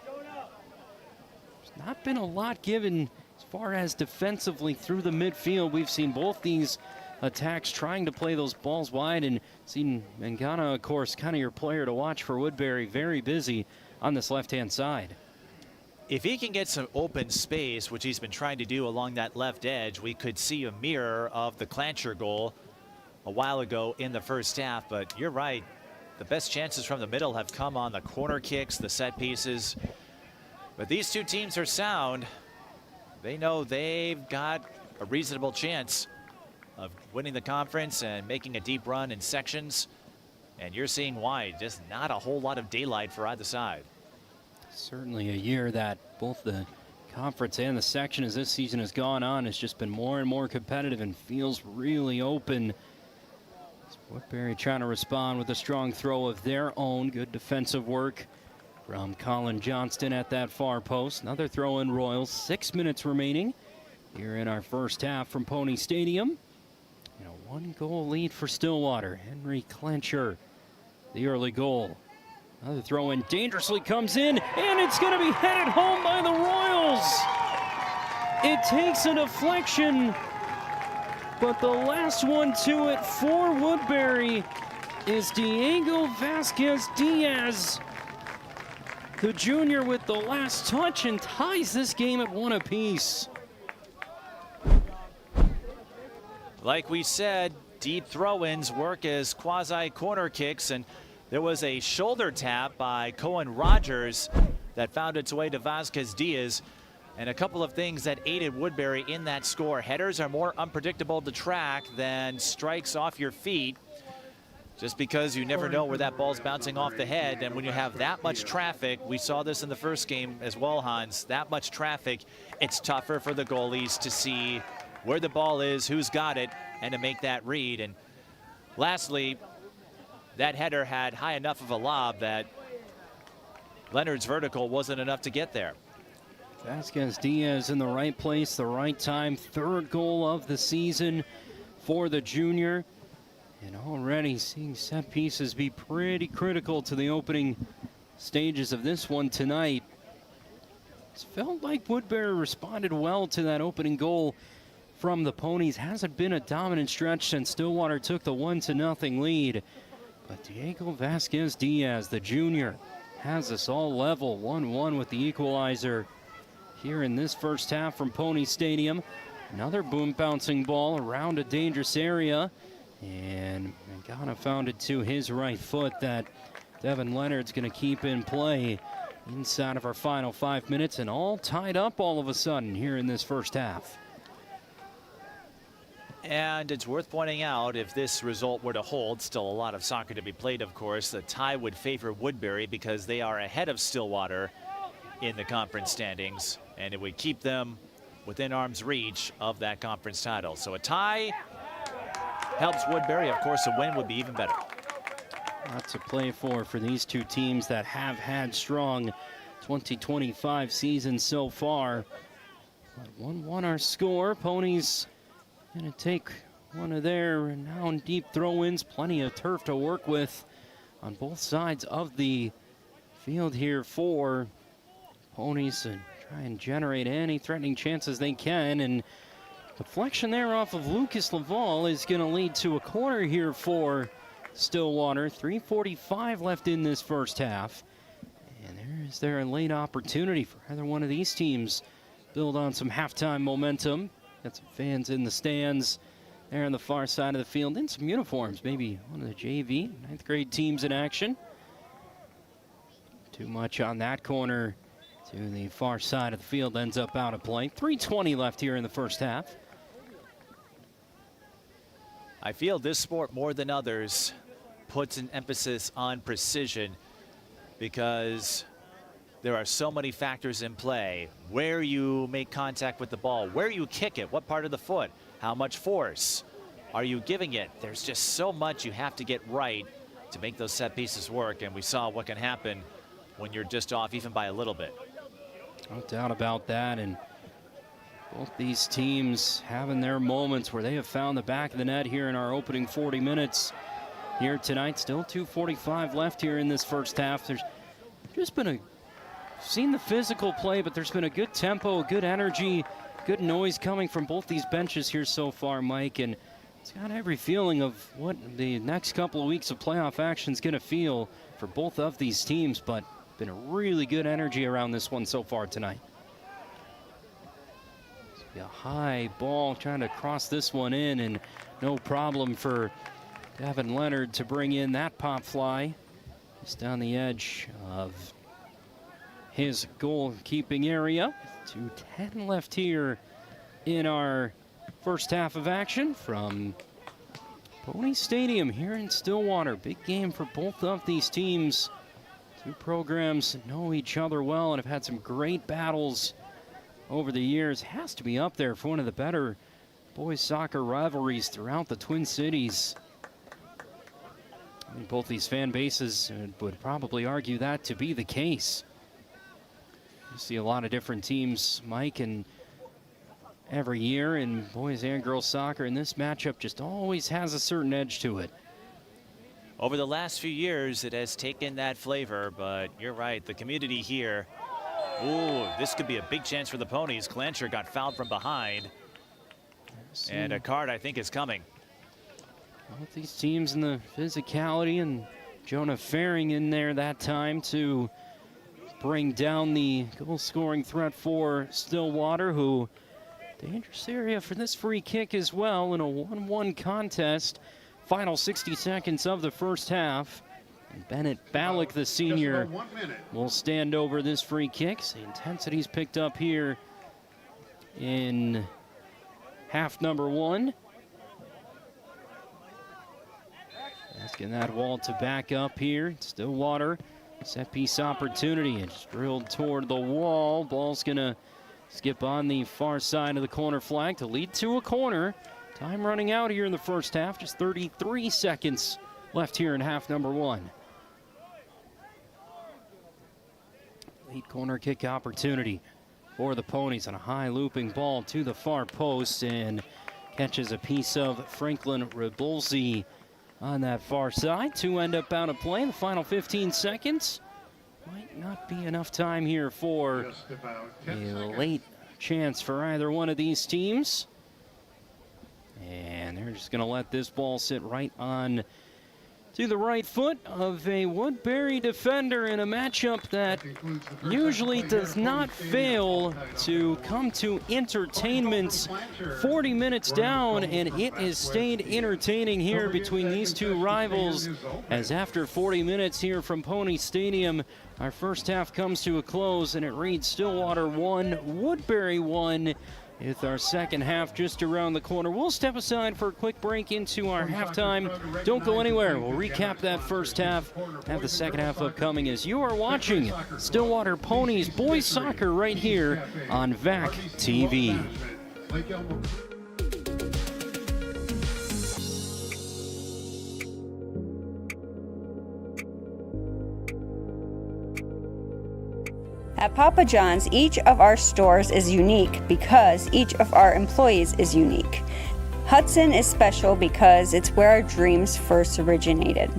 There's not been a lot given as far as defensively through the midfield. We've seen both these attacks trying to play those balls wide, and seen Mangana, of course, kind of your player to watch for Woodbury, very busy on this left-hand side. If he can get some open space, which he's been trying to do along that left edge, we could see a mirror of the Clancher goal a while ago in the first half. But you're right, the best chances from the middle have come on the corner kicks, the set pieces. But these 2 teams are sound. They know they've got a reasonable chance of winning the conference and making a deep run in sections. And you're seeing why, just not a whole lot of daylight for either side. Certainly a year that both the conference and the section as this season has gone on has just been more and more competitive and feels really open. Woodbury trying to respond with a strong throw of their own. Good defensive work from Colin Johnston at that far post. Another throw in Royals. 6 minutes remaining here in our first half from Pony Stadium. And a 1-goal lead for Stillwater. Henry Clancher, the early goal. Another throw in dangerously comes in, and it's going to be headed home by the Royals. It takes a deflection, but the last one to it for Woodbury is Diego Vasquez Diaz, the junior, with the last touch and ties this game at 1 apiece. Like we said, deep throw-ins work as quasi-corner kicks, and there was a shoulder tap by Cohen Rogers that found its way to Vasquez Diaz, and a couple of things that aided Woodbury in that score. Headers are more unpredictable to track than strikes off your feet, just because you never know where that ball's bouncing off the head. And when you have that much traffic, we saw this in the first game as well, Hans, that much traffic, it's tougher for the goalies to see where the ball is, who's got it, and to make that read. And lastly, that header had high enough of a lob that Leonard's vertical wasn't enough to get there. Vasquez Diaz in the right place, the right time. 3rd goal of the season for the junior. And already seeing set pieces be pretty critical to the opening stages of this one tonight. It's felt like Woodbury responded well to that opening goal from the Ponies. Hasn't been a dominant stretch since Stillwater took the 1-0 lead. But Diego Vasquez-Diaz, the junior, has us all level. 1-1 with the equalizer here in this first half from Pony Stadium. Another boom bouncing ball around a dangerous area. And Mangana found it to his right foot that Devin Leonard's going to keep in play inside of our final 5 minutes, and all tied up all of a sudden here in this first half. And it's worth pointing out, if this result were to hold, still a lot of soccer to be played, of course, the tie would favor Woodbury because they are ahead of Stillwater in the conference standings, and it would keep them within arm's reach of that conference title. So a tie helps Woodbury. Of course, a win would be even better. Lots to play for these two teams that have had strong 2025 seasons so far. 1-1 our score. Ponies going to take one of their renowned deep throw-ins. Plenty of turf to work with on both sides of the field here for Ponies, and try and generate any threatening chances they can. And deflection there off of Lucas Laval is going to lead to a corner here for Stillwater. 3:45 left in this first half. And is there a late opportunity for either one of these teams build on some halftime momentum. Got some fans in the stands there on the far side of the field in some uniforms. Maybe one of the JV 9th grade teams in action. Too much on that corner to the far side of the field, ends up out of play. 3:20 left here in the first half. I feel this sport more than others puts an emphasis on precision because there are so many factors in play. Where you make contact with the ball, where you kick it, what part of the foot, how much force are you giving it? There's just so much you have to get right to make those set pieces work, and we saw what can happen when you're just off even by a little bit. No doubt about that, and both these teams having their moments where they have found the back of the net here in our opening 40 minutes here tonight. Still 2:45 left here in this first half. There's just been seen the physical play, but there's been a good tempo, good energy, good noise coming from both these benches here so far, Mike, and it's got every feeling of what the next couple of weeks of playoff action is going to feel for both of these teams, but been a really good energy around this one so far tonight. A high ball trying to cross this one in, and no problem for Devin Leonard to bring in that pop fly. Just down the edge of his goalkeeping area. 2:10 left here in our first half of action from Pony Stadium here in Stillwater. Big game for both of these teams. Two programs know each other well and have had some great battles over the years. Has to be up there for one of the better boys soccer rivalries throughout the Twin Cities. I mean, both these fan bases would probably argue that to be the case. You see a lot of different teams, Mike, and every year in boys and girls soccer, and this matchup just always has a certain edge to it. Over the last few years, it has taken that flavor, but you're right, the community here. Ooh, this could be a big chance for the Ponies. Clancher got fouled from behind. And a card, I think, is coming. Both these teams in the physicality, and Jonah Faring in there that time to bring down the goal-scoring threat for Stillwater, who dangerous area for this free kick as well in a 1-1 contest. Final 60 seconds of the first half. And Bennett Ballack, the senior, will stand over this free kick. The intensity's picked up here in half number one. Asking that wall to back up here. Stillwater, set piece opportunity. It's drilled toward the wall. Ball's gonna skip on the far side of the corner flag to lead to a corner. Time running out here in the first half. Just 33 seconds left here in half number one. Late corner kick opportunity for the Ponies on a high looping ball to the far post, and catches a piece of Franklin Rebulzi on that far side. Two end up out of play in the final 15 seconds. Might not be enough time here for a late chance for either one of these teams. And they're just going to let this ball sit right on to the right foot of a Woodbury defender in a matchup that usually does not fail to come to entertainment. 40 minutes down, and it has stayed entertaining here between these two rivals, as after 40 minutes here from Pony Stadium, our first half comes to a close, and it reads Stillwater 1, Woodbury 1. With our second half just around the corner. We'll step aside for a quick break into our halftime. Don't go anywhere. We'll recap that first half, have the second half upcoming as you are watching Stillwater Ponies boys soccer right here on VAC TV. At Papa John's, each of our stores is unique because each of our employees is unique. Hudson is special because it's where our dreams first originated.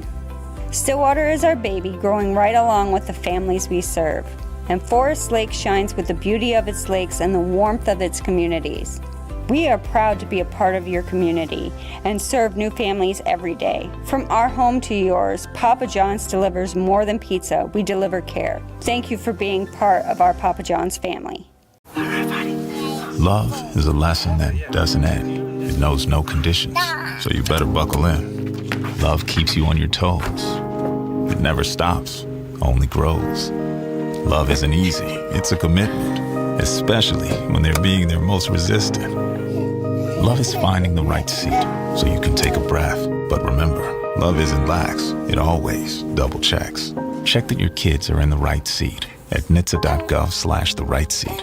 Stillwater is our baby, growing right along with the families we serve. And Forest Lake shines with the beauty of its lakes and the warmth of its communities. We are proud to be a part of your community and serve new families every day. From our home to yours, Papa John's delivers more than pizza. We deliver care. Thank you for being part of our Papa John's family. Love is a lesson that doesn't end. It knows no conditions, so you better buckle in. Love keeps you on your toes. It never stops, only grows. Love isn't easy, it's a commitment, especially when they're being their most resistant. Love is finding the right seat so you can take a breath. But remember, love isn't lax. It always double checks. Check that your kids are in the right seat at nhtsa.gov/the right seat.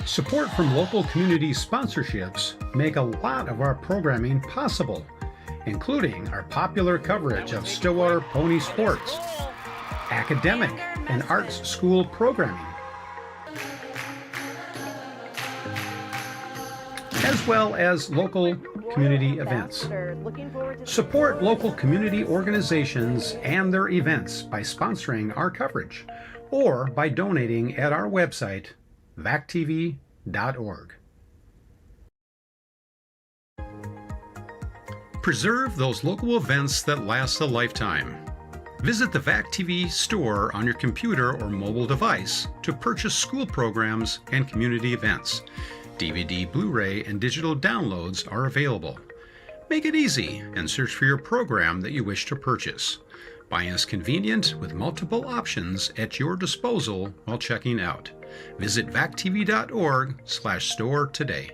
Support from local community sponsorships make a lot of our programming possible, including our popular coverage of Stillwater Pony Sports, academic and arts school programming, as well as local community events. Support local community organizations and their events by sponsoring our coverage or by donating at our website, vactv.org. Preserve those local events that last a lifetime. Visit the VAC TV store on your computer or mobile device to purchase school programs and community events. DVD, Blu-ray, and digital downloads are available. Make it easy and search for your program that you wish to purchase. Buying is convenient with multiple options at your disposal while checking out. Visit vactv.org/store today.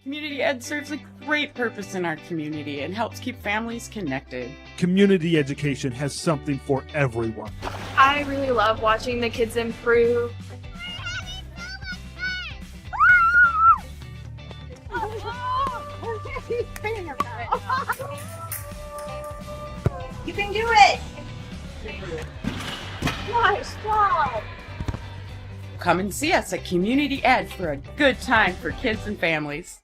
Community Ed serves a great purpose in our community and helps keep families connected. Community education has something for everyone. I really love watching the kids improve. You can do it! Nice job! Come and see us at Community Ed for a good time for kids and families.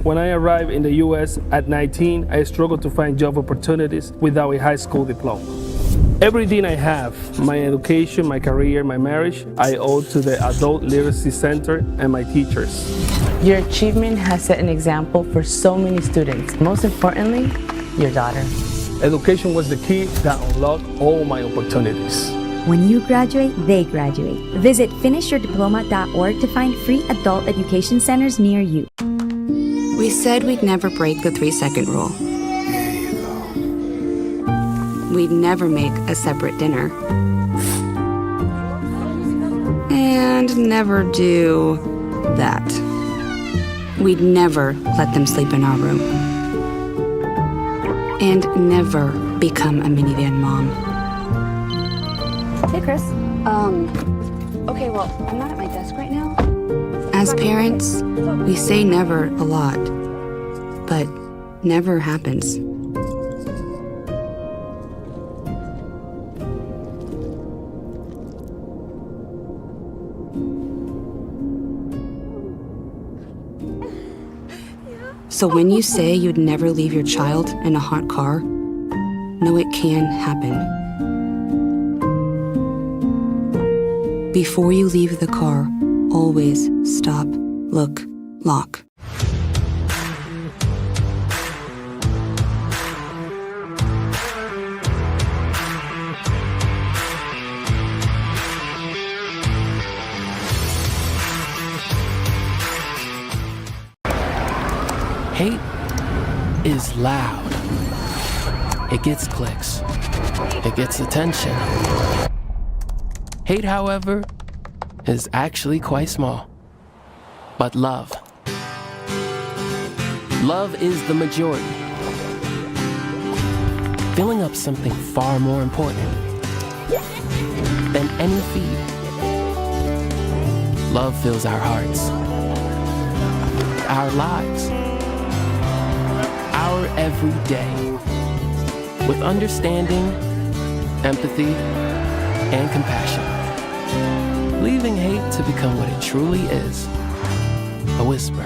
When I arrived in the U.S. at 19, I struggled to find job opportunities without a high school diploma. Everything I have, my education, my career, my marriage, I owe to the Adult Literacy Center and my teachers. Your achievement has set an example for so many students. Most importantly, your daughter. Education was the key that unlocked all my opportunities. When you graduate, they graduate. Visit finishyourdiploma.org to find free adult education centers near you. We said we'd never break the 3-second rule. We'd never make a separate dinner. And never do that. We'd never let them sleep in our room. And never become a minivan mom. Hey, Chris. Okay, well, I'm not at my desk right now. As parents, we say never a lot, but never happens. So when you say you'd never leave your child in a hot car, know it can happen. Before you leave the car, always stop, look, lock. Hate is loud. It gets clicks. It gets attention. Hate, however, is actually quite small. But love is the majority, filling up something far more important than any feed. Love fills our hearts, our lives, our every day, with understanding, empathy, and compassion, leaving hate to become what it truly is, a whisper.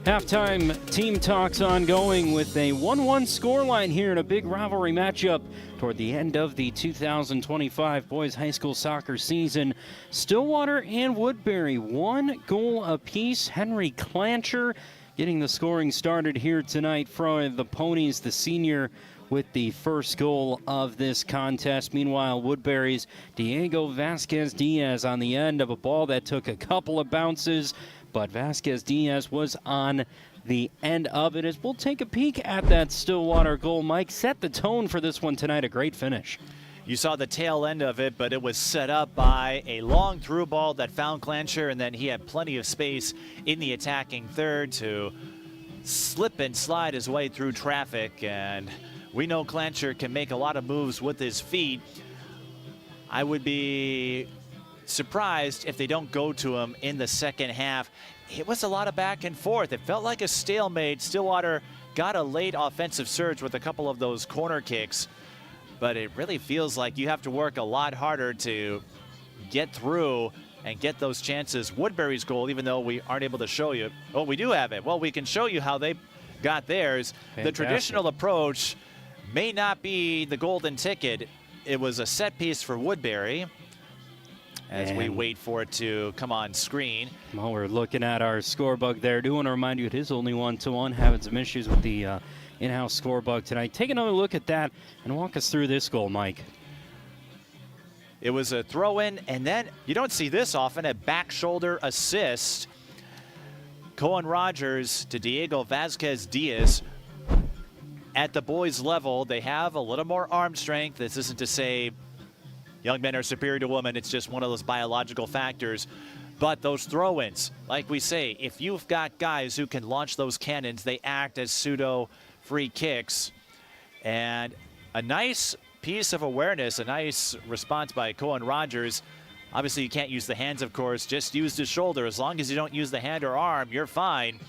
Halftime team talks ongoing with a 1-1 scoreline here in a big rivalry matchup toward the end of the 2025 boys high school soccer season. Stillwater and Woodbury, 1 goal apiece. Henry Clancher getting the scoring started here tonight for the Ponies, the senior, with the first goal of this contest. Meanwhile, Woodbury's Diego Vasquez-Diaz on the end of a ball that took a couple of bounces, but Vasquez-Diaz was on the end of it. As we'll take a peek at that Stillwater goal, Mike, set the tone for this one tonight. A great finish. You saw the tail end of it, but it was set up by a long through ball that found Clancher, and then he had plenty of space in the attacking third to slip and slide his way through traffic. And we know Clancher can make a lot of moves with his feet. I would be surprised if they don't go to him in the second half. It was a lot of back and forth. It felt like a stalemate. Stillwater got a late offensive surge with a couple of those corner kicks, but it really feels like you have to work a lot harder to get through and get those chances. Woodbury's goal, even though we aren't able to show you, oh, we do have it. Well, we can show you how they got theirs. Fantastic. The traditional approach may not be the golden ticket. It was a set piece for Woodbury, as we wait for it to come on screen. While we're looking at our score bug there, do want to remind you it is only 1-1, having some issues with the in-house score bug tonight. Take another look at that and walk us through this goal, Mike. It was a throw-in, and then you don't see this often, a back shoulder assist. Cohen Rogers to Diego Vasquez-Diaz. At the boys' level, they have a little more arm strength. This isn't to say young men are superior to women. It's just one of those biological factors. But those throw-ins, like we say, if you've got guys who can launch those cannons, they act as pseudo free kicks. And a nice piece of awareness, a nice response by Cohen Rogers. Obviously, you can't use the hands, of course. Just use the shoulder. As long as you don't use the hand or arm, you're fine.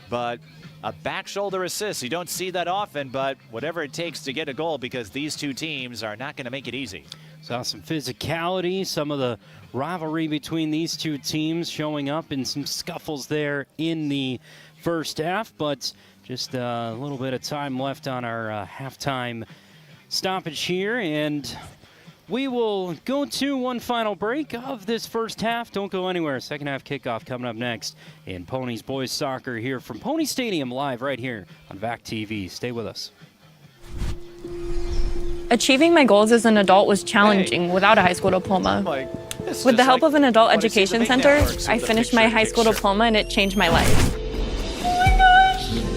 But a back shoulder assist, you don't see that often, but whatever it takes to get a goal, because these two teams are not going to make it easy. Saw some physicality, some of the rivalry between these two teams showing up in some scuffles there in the first half, but just a little bit of time left on our halftime stoppage here, and we will go to one final break of this first half. Don't go anywhere. Second half kickoff coming up next in Ponies Boys Soccer here from Pony Stadium, live right here on VAC TV. Stay with us. Achieving my goals as an adult was challenging without a high school diploma. With the help of an adult education center, I finished my high school diploma and it changed my life.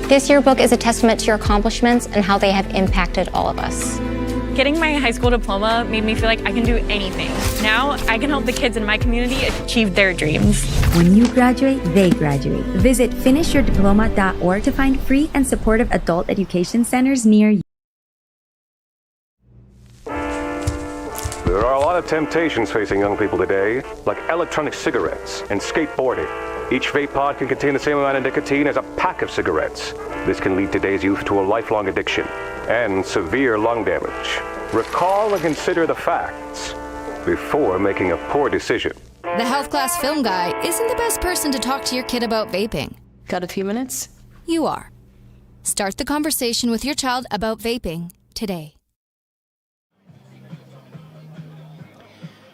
This yearbook is a testament to your accomplishments and how they have impacted all of us. Getting my high school diploma made me feel like I can do anything. Now I can help the kids in my community achieve their dreams. When you graduate, they graduate. Visit finishyourdiploma.org to find free and supportive adult education centers near you. There are a lot of temptations facing young people today, like electronic cigarettes and skateboarding. Each vape pod can contain the same amount of nicotine as a pack of cigarettes. This can lead today's youth to a lifelong addiction and severe lung damage. Recall and consider the facts before making a poor decision. The health class film guy isn't the best person to talk to your kid about vaping. Got a few minutes? You are. Start the conversation with your child about vaping today.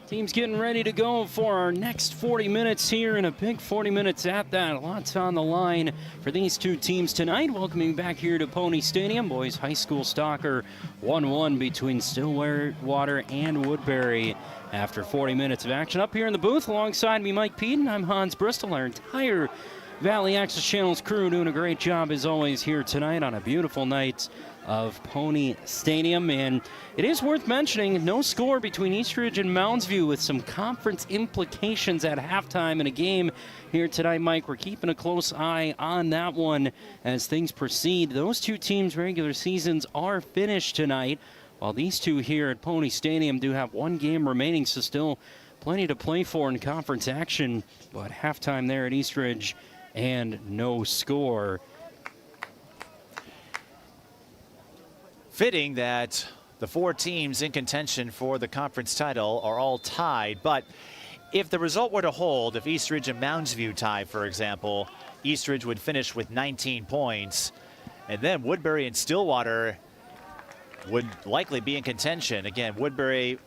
Team's getting ready to go for our next 40 minutes here, and a big 40 minutes at that. Lots on the line for these two teams tonight. Welcoming back here to Pony Stadium, boys high school soccer 1-1 between Stillwater and Woodbury. After 40 minutes of action up here in the booth, alongside me, Mike Peden. I'm Hans Bristol. Our entire Valley Access Channels crew doing a great job as always here tonight on a beautiful night of Pony Stadium. And it is worth mentioning, no score between Eastridge and Mounds View, with some conference implications at halftime in a game here tonight, Mike. We're keeping a close eye on that one as things proceed. Those two teams' regular seasons are finished tonight, while these two here at Pony Stadium do have one game remaining, so still plenty to play for in conference action. But halftime there at Eastridge and no score. Fitting that the four teams in contention for the conference title are all tied, but if the result were to hold, if Eastridge and Mounds View tie, for example, Eastridge would finish with 19 points, and then Woodbury and Stillwater would likely be in contention. Again, Woodbury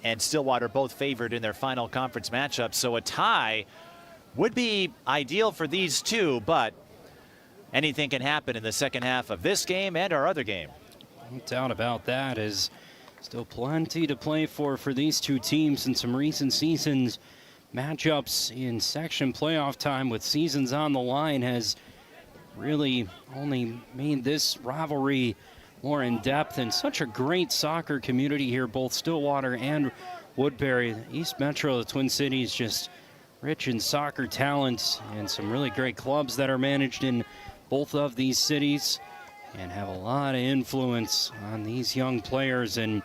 and Stillwater both favored in their final conference matchup, so a tie would be ideal for these two, but anything can happen in the second half of this game and our other game. No doubt about that. Is still plenty to play for these two teams in some recent seasons. Matchups in section playoff time with seasons on the line has really only made this rivalry more in depth, and such a great soccer community here, both Stillwater and Woodbury. The East Metro, the Twin Cities, just rich in soccer talent, and some really great clubs that are managed in both of these cities and have a lot of influence on these young players. And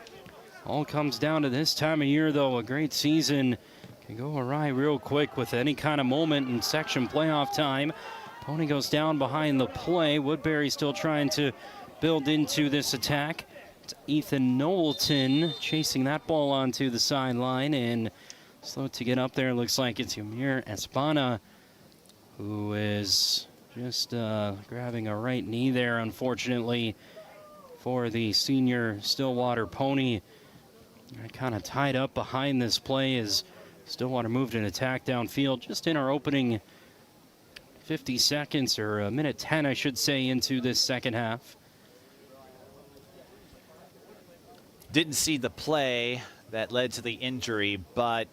all comes down to this time of year, though. A great season can go awry real quick with any kind of moment in section playoff time. Pony goes down behind the play. Woodbury still trying to build into this attack. It's Ethan Knowlton chasing that ball onto the sideline, and slow to get up there. Looks like it's Ymir Espana, who is just grabbing a right knee there, unfortunately, for the senior Stillwater Pony. Kind of tied up behind this play as Stillwater moved an attack downfield just in our opening 50 seconds, or a minute 10, I should say, into this second half. Didn't see the play that led to the injury, but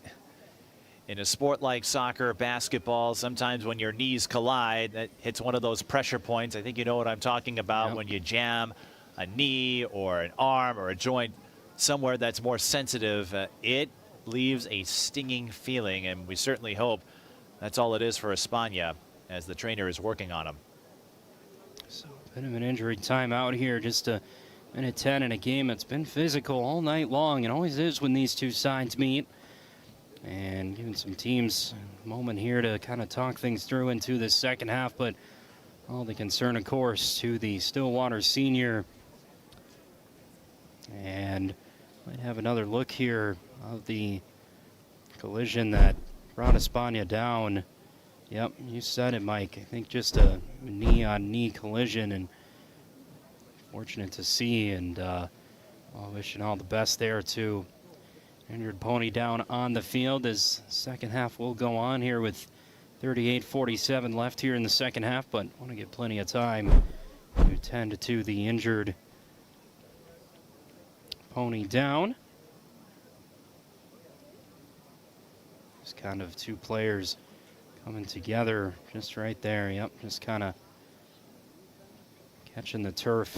in a sport like soccer, basketball, sometimes when your knees collide, that hits one of those pressure points. I think you know what I'm talking about. Yep. When you jam a knee or an arm or a joint somewhere that's more sensitive, it leaves a stinging feeling, and we certainly hope that's all it is for Espana as the trainer is working on him. So a bit of an injury timeout here, just a minute 10 in a game that's been physical all night long, and always is when these two sides meet. And giving some teams a moment here to kind of talk things through into this second half, but all the concern, of course, to the Stillwater senior. And might have another look here of the collision that brought Espana down. Yep, you said it, Mike. I think just a knee-on-knee collision, and fortunate to see, and wishing all the best there too. Injured Pony down on the field as second half will go on here with 38:47 left here in the second half, but want to get plenty of time to tend to the injured Pony down. Just kind of two players coming together just right there. Yep, just kind of catching the turf.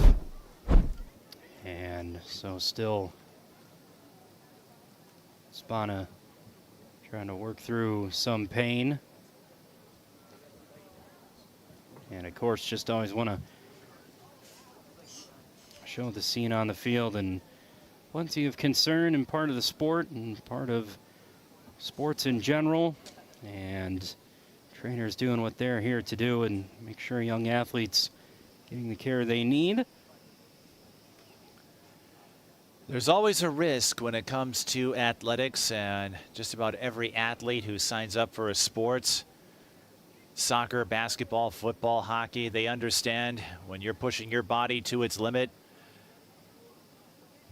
And so still Espana trying to work through some pain. And of course, just always want to show the scene on the field, and plenty of concern and part of the sport and part of sports in general. And trainers doing what they're here to do and make sure young athletes getting the care they need. There's always a risk when it comes to athletics, and just about every athlete who signs up for a sport, soccer, basketball, football, hockey, they understand when you're pushing your body to its limit,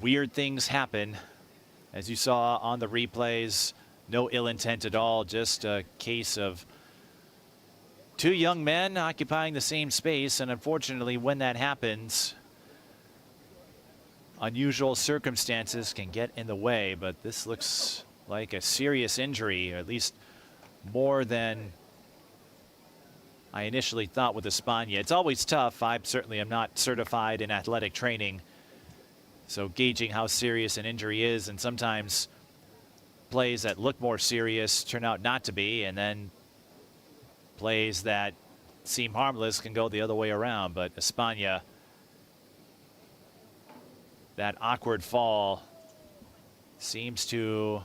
weird things happen, As you saw on the replays, no ill intent at all, just a case of two young men occupying the same space, and unfortunately when that happens, unusual circumstances can get in the way, but this looks like a serious injury, or at least more than I initially thought with Espana. It's always tough. I certainly am not certified in athletic training, so gauging how serious an injury is, and sometimes plays that look more serious turn out not to be, and then plays that seem harmless can go the other way around. But Espana, that awkward fall seems to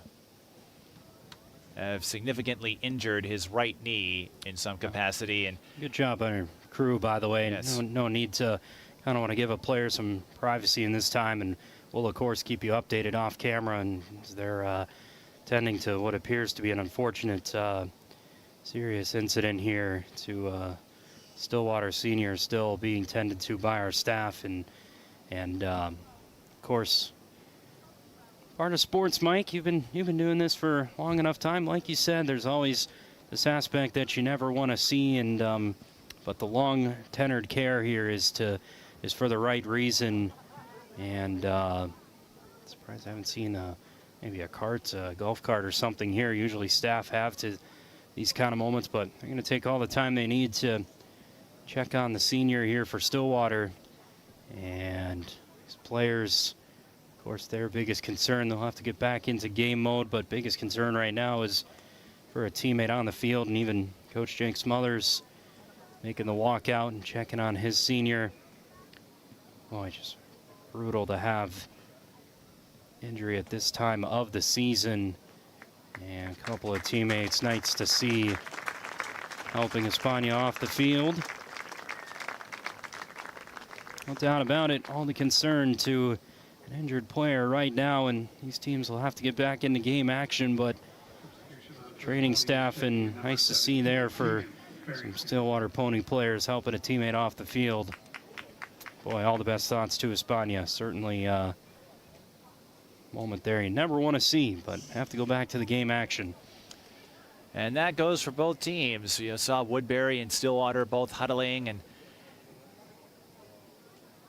have significantly injured his right knee in some capacity. And good job on your crew, by the way. Yes. No need to kind of want to give a player some privacy in this time, and we'll of course keep you updated off camera. And they're tending to what appears to be an unfortunate serious incident here to Stillwater Senior, still being tended to by our staff, and of course, part of sports, Mike. You've been doing this for long enough time. Like you said, there's always this aspect that you never want to see, and but the long tenured care here is for the right reason. And surprised I haven't seen maybe a cart, golf cart or something here. Usually staff have to these kind of moments, but they're going to take all the time they need to check on the senior here for Stillwater. And these players, of course, their biggest concern, they'll have to get back into game mode, but biggest concern right now is for a teammate on the field, and even Coach Jake Smothers making the walk out and checking on his senior. Boy, just brutal to have injury at this time of the season. And a couple of teammates, nice to see, helping Espana off the field. No doubt about it, all the concern to an injured player right now, and these teams will have to get back into game action, but training staff, and nice to see there for some Stillwater Pony players helping a teammate off the field. Boy, all the best thoughts to Espana. Certainly moment there you never want to see, but have to go back to the game action. And that goes for both teams. You saw Woodbury and Stillwater both huddling, and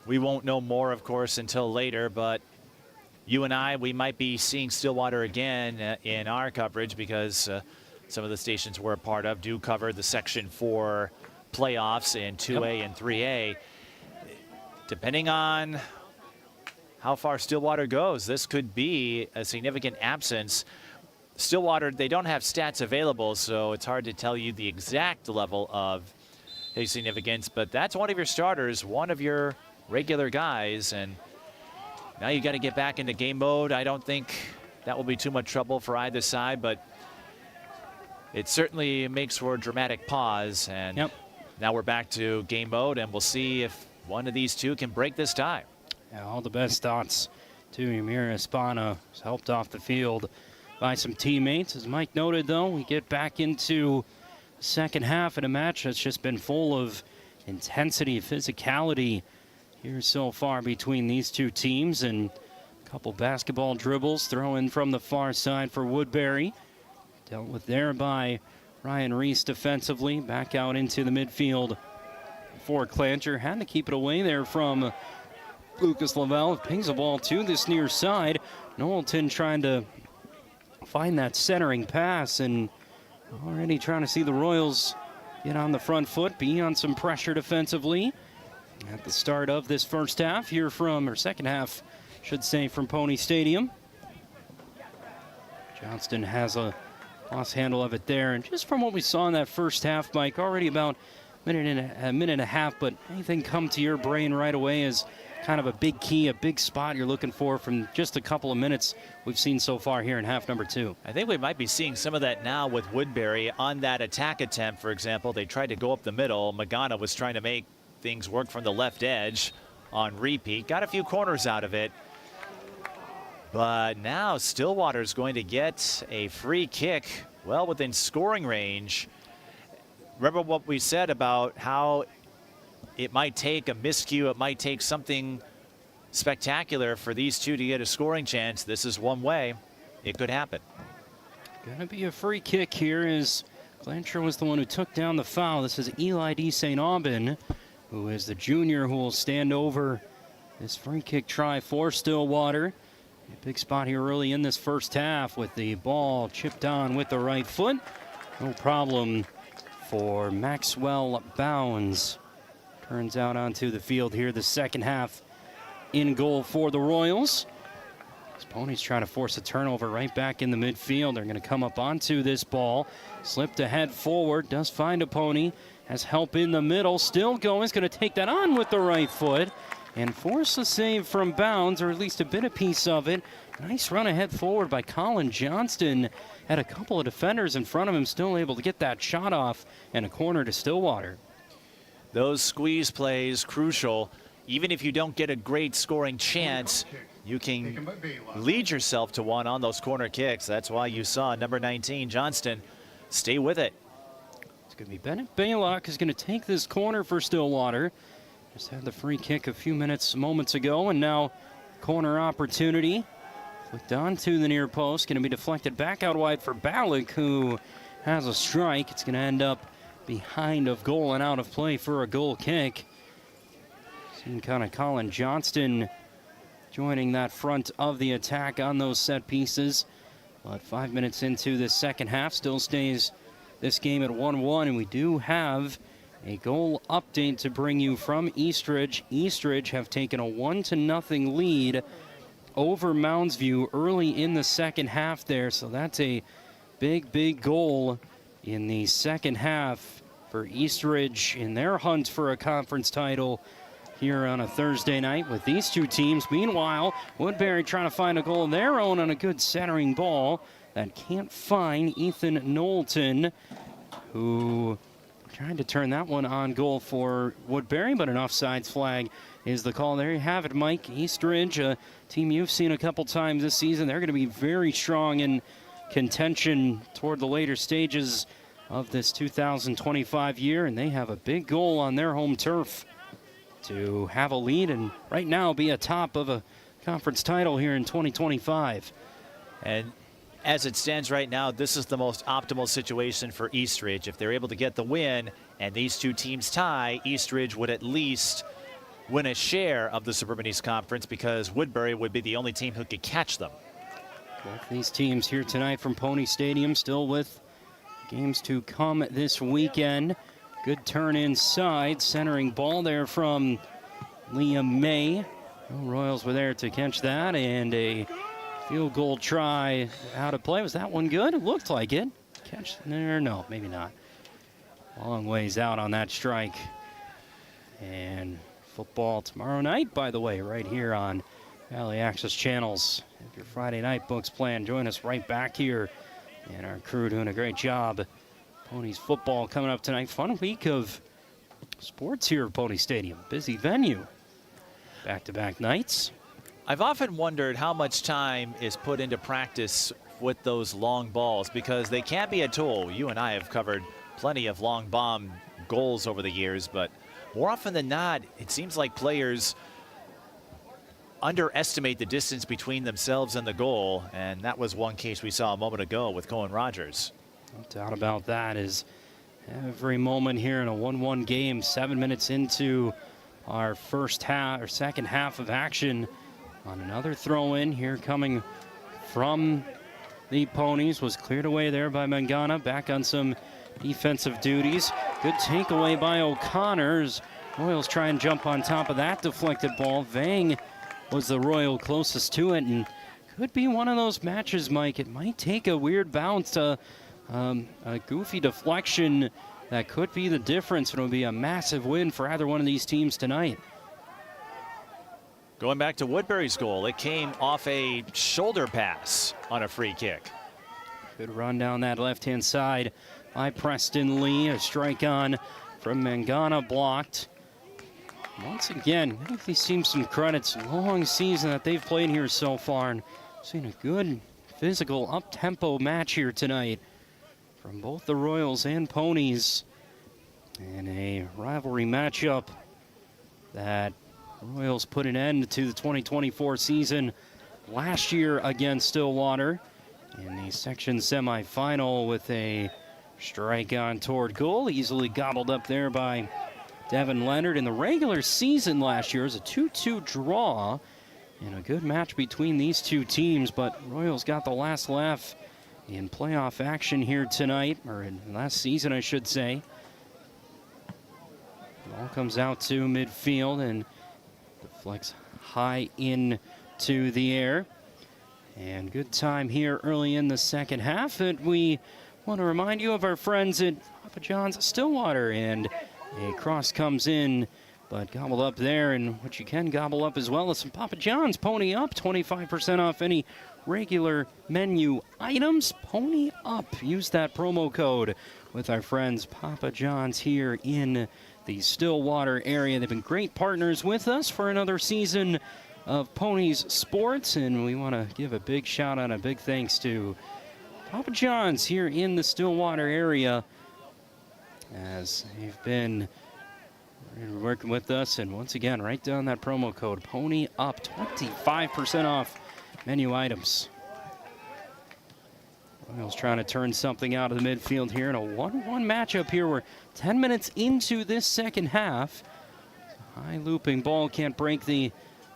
we won't know more, of course, until later, but you and I, we might be seeing Stillwater again in our coverage, because some of the stations we're a part of do cover the Section 4 playoffs in 2A and 3A. Depending on how far Stillwater goes, this could be a significant absence. Stillwater, they don't have stats available, so it's hard to tell you the exact level of his significance, but that's one of your starters, one of your regular guys, and now you got to get back into game mode. I don't think that will be too much trouble for either side, but it certainly makes for a dramatic pause, and now we're back to game mode, and we'll see if one of these two can break this tie. Yeah, all the best thoughts to Ymir Espana, who's helped off the field by some teammates. As Mike noted, though, we get back into the second half in a match that's just been full of intensity, physicality here so far between these two teams, and a couple basketball dribbles thrown from the far side for Woodbury. Dealt with there by Ryan Reese defensively, back out into the midfield for Clancher. Had to keep it away there from Lucas Lavelle. Pings the ball to this near side. Knowlton trying to find that centering pass, and already trying to see the Royals get on the front foot, be on some pressure defensively at the start of this first half here from, or second half, should say, from Pony Stadium. Johnston has a lost handle of it there, and just from what we saw in that first half, Mike, already about a minute and a half, but anything come to your brain right away as kind of a big key, a big spot you're looking for from just a couple of minutes we've seen so far here in half number 2? I think we might be seeing some of that now with Woodbury on that attack attempt. For example, they tried to go up the middle. Magana was trying to make things work from the left edge on repeat. Got a few corners out of it. But now Stillwater's going to get a free kick well within scoring range. Remember what we said about how it might take a miscue, it might take something spectacular for these two to get a scoring chance. This is one way. it could happen. Gonna be a free kick here as Glancher was the one who took down the foul. This is Eli D. St. Aubin, who is the junior who will stand over this free kick try for Stillwater. A big spot here early in this first half with the ball chipped on with the right foot. No problem for Maxwell Bounds. Turns out onto the field here the second half in goal for the Royals. These Ponies trying to force a turnover right back in the midfield. They're going to come up onto this ball. Slipped ahead forward. Does find a Pony. Has help in the middle. Still going. Is going to take that on with the right foot. And force a save from Bounds, or at least a bit of piece of it. Nice run ahead forward by Colin Johnston. Had a couple of defenders in front of him. Still able to get that shot off. And a corner to Stillwater. Those squeeze plays, crucial. Even if you don't get a great scoring chance, you can lead yourself to one on those corner kicks. That's why you saw number 19, Johnston, stay with it. It's going to be Bennett Baylock who's going to take this corner for Stillwater. Just had the free kick a few moments ago, and now corner opportunity. Flicked onto the near post. Going to be deflected back out wide for Ballack, who has a strike. It's going to end up behind of goal and out of play for a goal kick. Seeing kind of Colin Johnston joining that front of the attack on those set pieces. But 5 minutes into the second half, still stays this game at 1-1, and we do have a goal update to bring you from Eastridge. Eastridge have taken a 1-0 lead over Mounds View early in the second half there, so that's a big goal in the second half for Eastridge in their hunt for a conference title here on a Thursday night with these two teams. Meanwhile, Woodbury trying to find a goal of their own on a good centering ball that can't find Ethan Knowlton, who trying to turn that one on goal for Woodbury, but an offsides flag is the call. There you have it, Mike. Eastridge, a team you've seen a couple times this season. They're going to be very strong in contention toward the later stages of this 2025 year, and they have a big goal on their home turf to have a lead and right now be atop of a conference title here in 2025. And as it stands right now, this is the most optimal situation for Eastridge. If they're able to get the win and these two teams tie, Eastridge would at least win a share of the Suburban East Conference, because Woodbury would be the only team who could catch them. Both these teams here tonight from Pony Stadium, still with games to come this weekend. Good turn inside, centering ball there from Liam May. The Royals were there to catch that, and a field goal try out of play. Was that one good? It looked like it. Catch there? No, maybe not. Long ways out on that strike. And football tomorrow night, by the way, right here on Valley Access Channels. If your Friday night books planned, join us right back here. And our crew doing a great job. Ponies football coming up tonight. Fun week of sports here at Pony Stadium. Busy venue. Back-to-back nights. I've often wondered how much time is put into practice with those long balls, because they can be a tool. You and I have covered plenty of long bomb goals over the years, but more often than not, it seems like players underestimate the distance between themselves and the goal, and that was one case we saw a moment ago with Cohen Rogers. No doubt about that. Is every moment here in a 1-1 game, 7 minutes into our second half of action. On another throw-in here coming from the Ponies, was cleared away there by Mangana, back on some defensive duties. Good takeaway by O'Connor's. Royals try and jump on top of that deflected ball. Vang was the Royal closest to it, and could be one of those matches, Mike. It might take a weird bounce, a goofy deflection that could be the difference. It'll be a massive win for either one of these teams tonight. Going back to Woodbury's goal, it came off a shoulder pass on a free kick. Good run down that left-hand side by Preston Lee. A strike on from Mangana, blocked. Once again, I think these teams some credits. Long season that they've played here so far, and seen a good physical up-tempo match here tonight from both the Royals and Ponies, and a rivalry matchup that Royals put an end to the 2024 season last year against Stillwater. in the section semifinal with a strike on toward goal. Easily gobbled up there by Devin Leonard. In the regular season last year, it was a 2-2 draw and a good match between these two teams, but Royals got the last laugh in playoff action here tonight, or in last season, I should say. Ball comes out to midfield and deflects high into the air. And good time here early in the second half. And we want to remind you of our friends at Papa John's Stillwater. And a cross comes in, but gobbled up there. And what you can gobble up as well is some Papa John's. Pony Up, 25% off any regular menu items. Pony Up. Use that promo code with our friends Papa John's here in the Stillwater area. They've been great partners with us for another season of Ponies Sports, and we want to give a big shout out, a big thanks to Papa John's here in the Stillwater area, as they've been working with us. And once again, write down that promo code, Pony Up, 25% off menu items. Royals trying to turn something out of the midfield here in a 1-1 matchup here. We're 10 minutes into this second half. High looping ball can't break the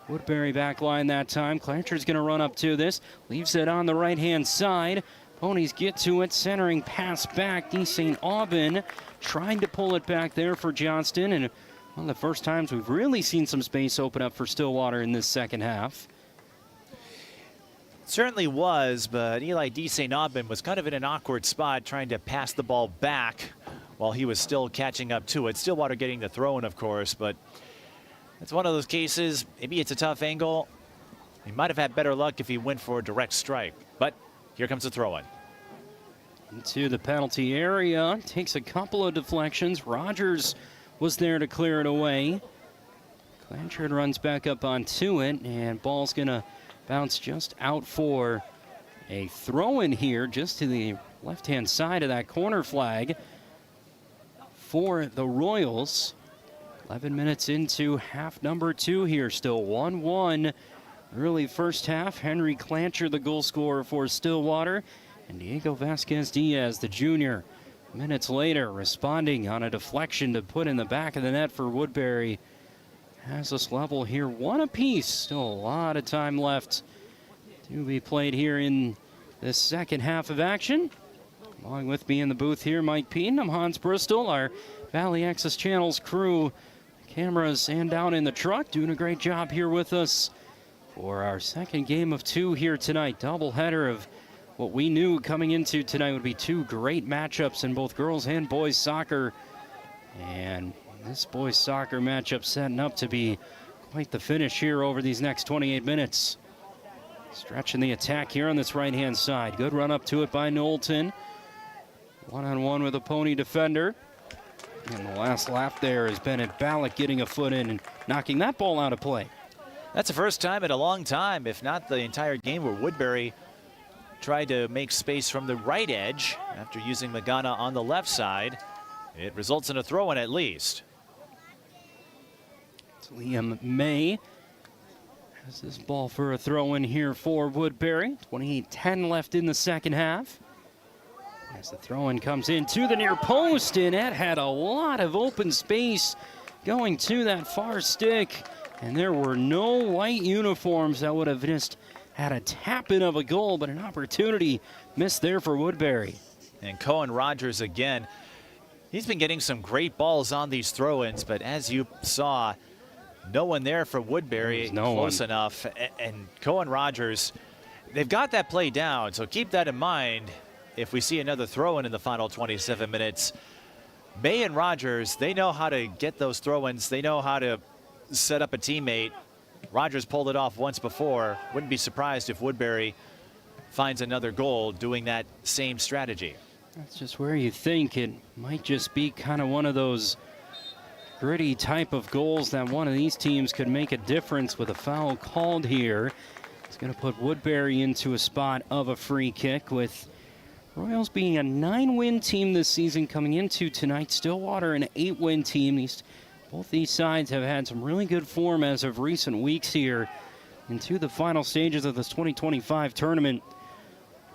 Woodbury back line that time. Clancher's going to run up to this. Leaves it on the right-hand side. Ponies get to it. Centering pass back. D. St. Aubin trying to pull it back there for Johnston. And one of the first times we've really seen some space open up for Stillwater in this second half. Certainly was, but Eli D. St. Aubin was kind of in an awkward spot trying to pass the ball back while he was still catching up to it. Stillwater getting the throw in, of course, but it's one of those cases. Maybe it's a tough angle. He might have had better luck if he went for a direct strike, but here comes the throw in. Into the penalty area. Takes a couple of deflections. Rogers was there to clear it away. Blanchard runs back up onto it, and ball's going to bounce just out for a throw-in here, just to the left-hand side of that corner flag for the Royals. 11 minutes into half number 2 here, still 1-1. Early first half, Henry Clancher, the goal scorer for Stillwater, and Diego Vasquez-Diaz, the junior. Minutes later, responding on a deflection to put in the back of the net for Woodbury. Has us level here, 1 apiece. Still a lot of time left to be played here in this second half of action. Along with me in the booth here, Mike Peden. I'm Hans Bristol, our Valley Access Channels crew, cameras and down in the truck, doing a great job here with us for our second game of 2 here tonight. Doubleheader of what we knew coming into tonight would be 2 great matchups in both girls and boys soccer. And this boys soccer matchup setting up to be quite the finish here over these next 28 minutes. Stretching the attack here on this right-hand side. Good run up to it by Knowlton. One-on-one with a Pony defender. And the last lap there is Bennett Ballack getting a foot in and knocking that ball out of play. That's the first time in a long time, if not the entire game, where Woodbury tried to make space from the right edge after using Magana on the left side. It results in a throw-in at least. Liam May has this ball for a throw-in here for Woodbury. 28-10 left in the second half. As the throw-in comes in to the near post, and it had a lot of open space going to that far stick. And there were no white uniforms that would have just had a tap-in of a goal, but an opportunity missed there for Woodbury. And Cohen Rogers again. He's been getting some great balls on these throw-ins, but as you saw, no one there for Woodbury close enough. And Cohen Rogers, they've got that play down, so keep that in mind if we see another throw-in in the final 27 minutes. May and Rogers, they know how to get those throw-ins. They know how to set up a teammate. Rogers pulled it off once before. Wouldn't be surprised if Woodbury finds another goal doing that same strategy. That's just where you think it might just be kind of one of those gritty type of goals that one of these teams could make a difference with a foul called here. It's going to put Woodbury into a spot of a free kick, with Royals being a 9-win team this season coming into tonight. Stillwater an 8-win team. Both these sides have had some really good form as of recent weeks here into the final stages of this 2025 tournament.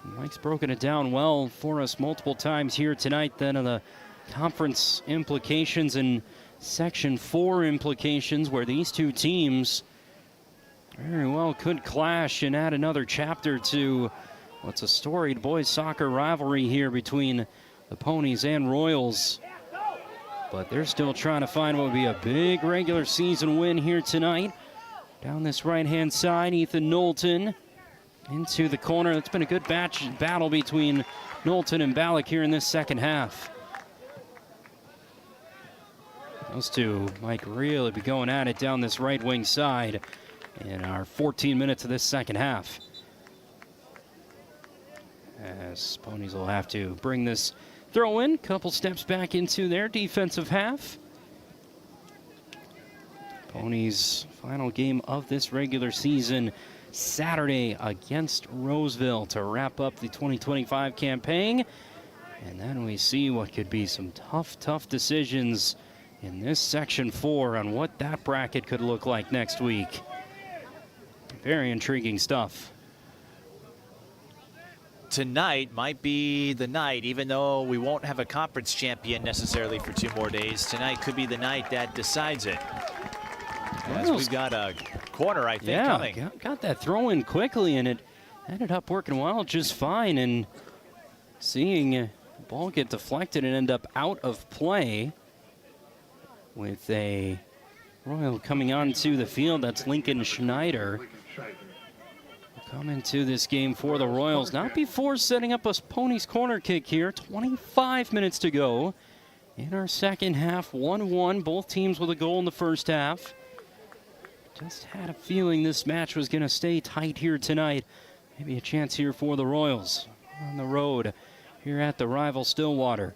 Mike's broken it down well for us multiple times here tonight, then of the conference implications and Section 4 implications, where these two teams very well could clash and add another chapter to what's a storied boys soccer rivalry here between the Ponies and Royals. But they're still trying to find what would be a big regular season win here tonight. Down this right-hand side, Ethan Knowlton into the corner. It's been a good battle between Knowlton and Ballack here in this second half. Those two might really be going at it down this right wing side in our 14 minutes of this second half. As Ponies will have to bring this throw in, couple steps back into their defensive half. Ponies' final game of this regular season Saturday against Roseville to wrap up the 2025 campaign. And then we see what could be some tough decisions in this Section 4 on what that bracket could look like next week. Very intriguing stuff. Tonight might be the night, even though we won't have a conference champion necessarily for 2 more days. Tonight could be the night that decides it. As we've got a corner, I think, coming. Got that throw in quickly, and it ended up working well just fine. And seeing the ball get deflected and end up out of play with a Royal coming onto the field. That's Lincoln Schneider. Come into this game for the Royals, not before setting up a Ponies corner kick here. 25 minutes to go in our second half. 1-1, both teams with a goal in the first half. Just had a feeling this match was going to stay tight here tonight. Maybe a chance here for the Royals on the road here at the rival Stillwater.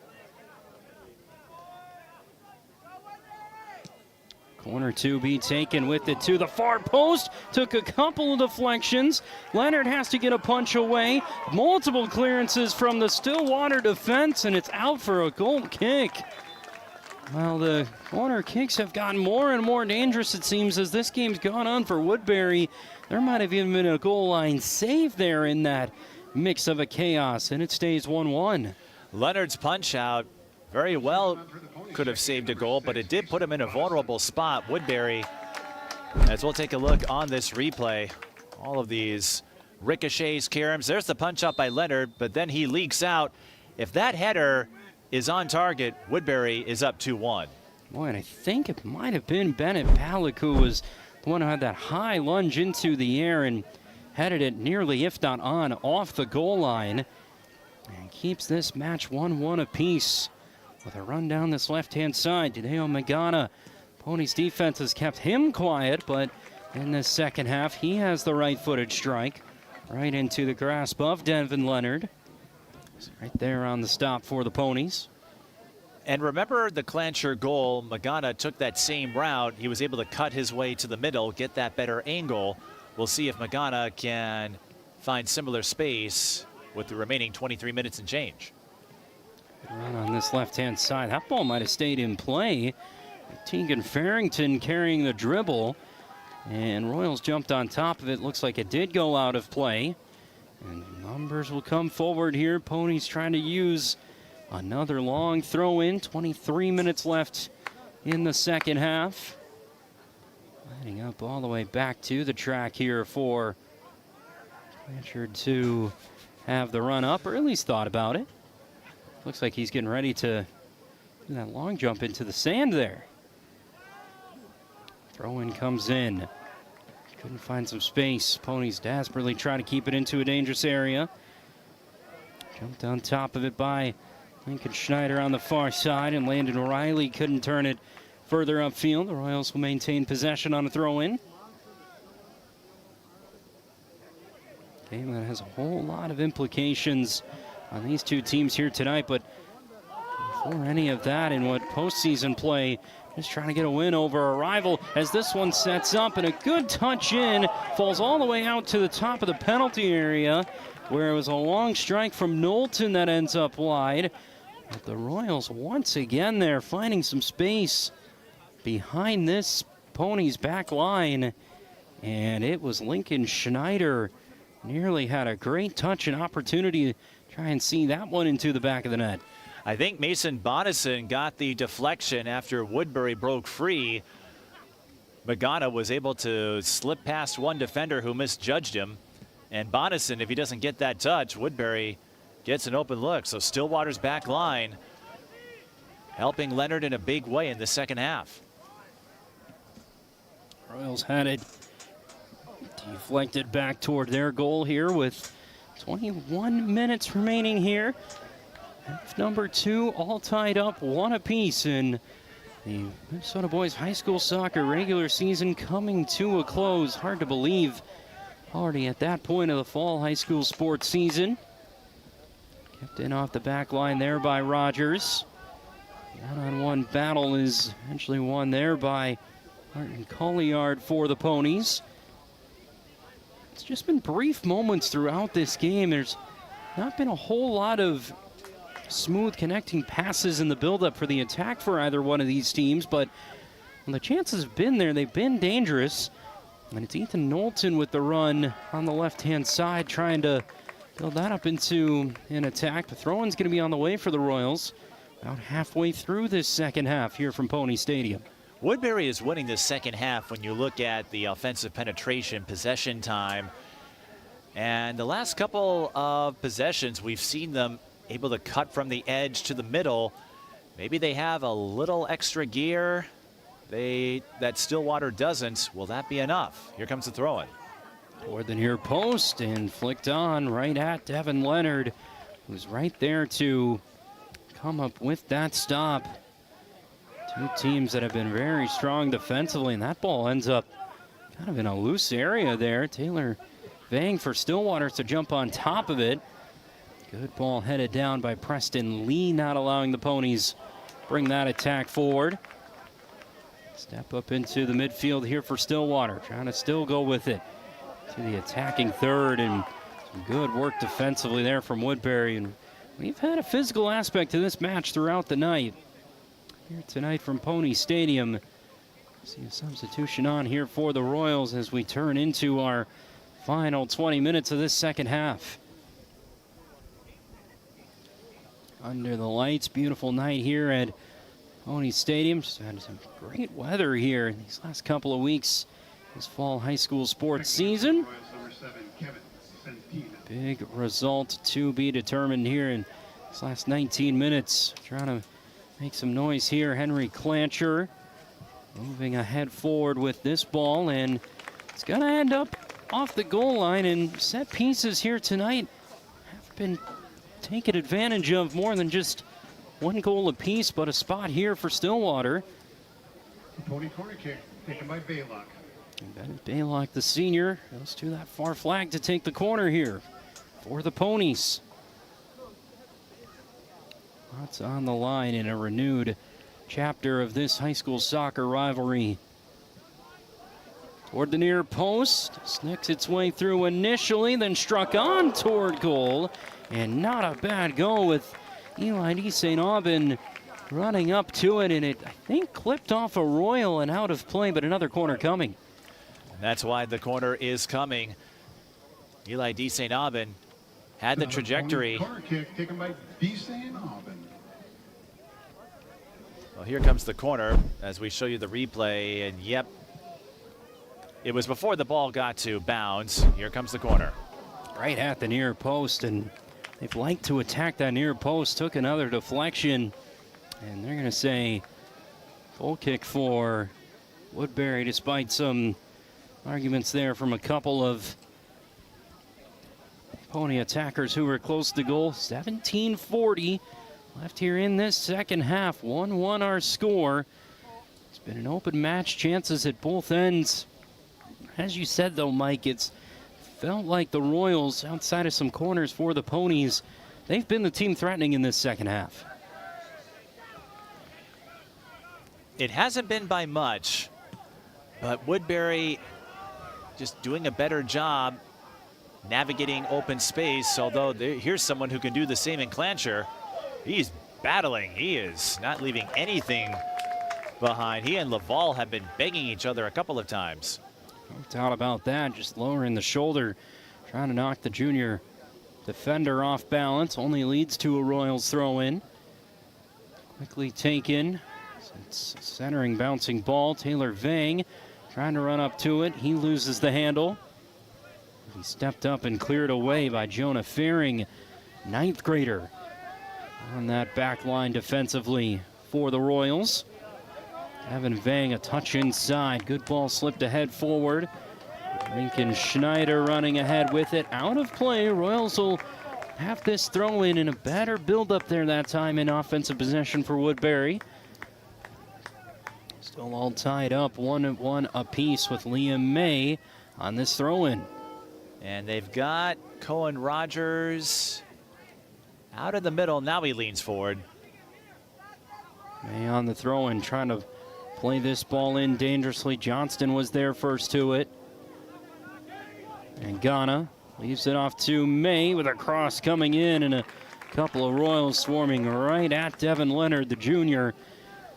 Corner to be taken with it to the far post. Took a couple of deflections. Leonard has to get a punch away. Multiple clearances from the Stillwater defense, and it's out for a goal kick. Well, the corner kicks have gotten more and more dangerous, it seems, as this game's gone on for Woodbury. There might have even been a goal line save there in that mix of a chaos, and it stays 1-1. Leonard's punch out very well could have saved a goal, but it did put him in a vulnerable spot. Woodbury, as we'll take a look on this replay, all of these ricochets, caroms. There's the punch up by Leonard, but then he leaks out. If that header is on target, Woodbury is up 2-1. Boy, and I think it might have been Bennett Ballack who was the one who had that high lunge into the air and headed it nearly, if not on, off the goal line. And keeps this match 1-1 apiece. With a run down this left-hand side, Hideo Magana. Ponies defense has kept him quiet, but in this second half, he has the right-footed strike right into the grasp of Devin Leonard. Right there on the stop for the Ponies. And remember the clancher goal, Magana took that same route. He was able to cut his way to the middle, get that better angle. We'll see if Magana can find similar space with the remaining 23 minutes and change. Run on this left-hand side. That ball might have stayed in play. Tegan Farrington carrying the dribble. And Royals jumped on top of it. Looks like it did go out of play. And numbers will come forward here. Ponies trying to use another long throw-in. 23 minutes left in the second half. Lining up all the way back to the track here for Blanchard to have the run up, or at least thought about it. Looks like he's getting ready to do that long jump into the sand there. Throw-in comes in. Couldn't find some space. Ponies desperately trying to keep it into a dangerous area. Jumped on top of it by Lincoln Schneider on the far side, and Landon Riley couldn't turn it further upfield. The Royals will maintain possession on a throw-in. Game that has a whole lot of implications on these two teams here tonight, but before any of that in what postseason play, just trying to get a win over a rival as this one sets up, and a good touch in, falls all the way out to the top of the penalty area, where it was a long strike from Knowlton that ends up wide. But the Royals once again there finding some space behind this Ponies back line, and it was Lincoln Schneider nearly had a great touch and opportunity to try and see that one into the back of the net. I think Mason Bonison got the deflection after Woodbury broke free. Magana was able to slip past one defender who misjudged him. And Bonison, if he doesn't get that touch, Woodbury gets an open look. So Stillwater's back line helping Leonard in a big way in the second half. Royals had it deflected back toward their goal here with 21 minutes remaining here. Half number 2 all tied up 1 apiece, and the Minnesota Boys High School Soccer regular season coming to a close. Hard to believe already at that point of the fall high school sports season. Kept in off the back line there by Rogers. One-on-one battle is eventually won there by Martin Colliard for the Ponies. It's just been brief moments throughout this game. There's not been a whole lot of smooth connecting passes in the buildup for the attack for either one of these teams, but when the chances have been there, they've been dangerous. And it's Ethan Knowlton with the run on the left-hand side, trying to build that up into an attack. The throw-in's going to be on the way for the Royals about halfway through this second half here from Pony Stadium. Woodbury is winning the second half when you look at the offensive penetration, possession time. And the last couple of possessions, we've seen them able to cut from the edge to the middle. Maybe they have a little extra gear that Stillwater doesn't. Will that be enough? Here comes the throw-in. Toward the near post and flicked on right at Devin Leonard, who's right there to come up with that stop. Two teams that have been very strong defensively, and that ball ends up kind of in a loose area there. Taylor Vang for Stillwater to jump on top of it. Good ball headed down by Preston Lee, not allowing the Ponies bring that attack forward. Step up into the midfield here for Stillwater, trying to still go with it to the attacking third, and some good work defensively there from Woodbury. And we've had a physical aspect to this match throughout the night. Here tonight from Pony Stadium. See a substitution on here for the Royals as we turn into our final 20 minutes of this second half. Under the lights, beautiful night here at Pony Stadium. Just had some great weather here in these last couple of weeks this fall high school sports season. Big result to be determined here in these last 19 minutes. Trying to make some noise here. Henry Clancher moving ahead forward with this ball, and it's going to end up off the goal line. And set pieces here tonight have been taken advantage of more than just one goal apiece, but a spot here for Stillwater. Pony corner kick taken by Baylock. Ben Baylock, the senior, goes to that far flag to take the corner here for the Ponies. Lots on the line in a renewed chapter of this high school soccer rivalry. Toward the near post, snicks its way through initially, then struck on toward goal, and not a bad goal with Eli D. St. Aubin running up to it, and it, I think, clipped off a Royal and out of play, but another corner coming. That's why the corner is coming. Eli D. St. Aubin had the trajectory. Corner kick taken by D. St. Aubin. Well, here comes the corner as we show you the replay, and yep, it was before the ball got to bounds. Here comes the corner. Right at the near post, and they've liked to attack that near post. Took another deflection, and they're going to say goal kick for Woodbury, despite some arguments there from a couple of Pony attackers who were close to goal. 17:40 left here in this second half. 1-1 our score. It's been an open match, chances at both ends. As you said, though, Mike, it's felt like the Royals, outside of some corners for the Ponies, they've been the team threatening in this second half. It hasn't been by much, but Woodbury just doing a better job navigating open space, although here's someone who can do the same in Clancher. He's battling. He is not leaving anything behind. He and Laval have been begging each other a couple of times. No doubt about that, just lowering the shoulder Trying to knock the junior defender off balance. Only leads to a Royals throw in. Quickly taken. It's a centering, bouncing ball. Taylor Vang trying to run up to it. He loses the handle. He stepped up and cleared away by Jonah Faring, 9th grader, on that back line defensively for the Royals. Evan Vang a touch inside. Good ball slipped ahead forward. Lincoln Schneider running ahead with it. Out of play. Royals will have this throw in and a better build-up there that time in offensive possession for Woodbury. Still all tied up, 1-1 apiece with Liam May on this throw-in. And they've got Cohen Rogers out in the middle. Now he leans forward. May on the throw-in, trying to play this ball in dangerously. Johnston was there first to it. And Ghana leaves it off to May with a cross coming in, and a couple of Royals swarming right at Devin Leonard, the junior.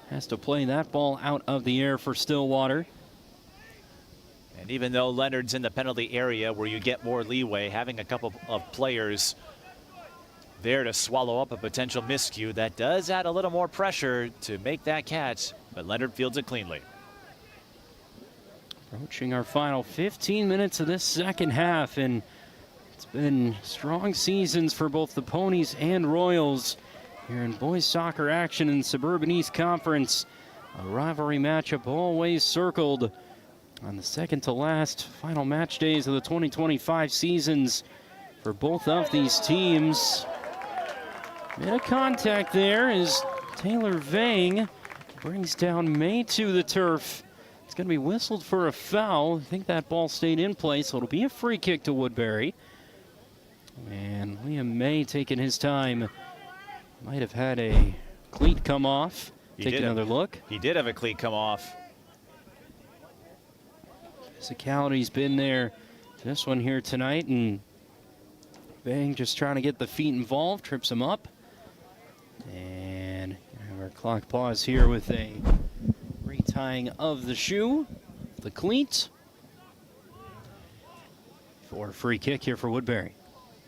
Has to play that ball out of the air for Stillwater. And even though Leonard's in the penalty area where you get more leeway, having a couple of players there to swallow up a potential miscue, that does add a little more pressure to make that catch, but Leonard fields it cleanly. Approaching our final 15 minutes of this second half, and it's been strong seasons for both the Ponies and Royals here in boys soccer action in the Suburban East Conference. A rivalry matchup always circled on the second to last final match days of the 2025 seasons for both of these teams. Bit of contact there as Taylor Vang brings down May to the turf. It's going to be whistled for a foul. I think that ball stayed in place, so it'll be a free kick to Woodbury. And Liam May taking his time. Might have had a cleat come off. Take another look. He did have a cleat come off. Physicality's been there. This one here tonight, and Vang just trying to get the feet involved, trips him up. And have our clock pause here with a retying of the shoe, the cleat, for a free kick here for Woodbury.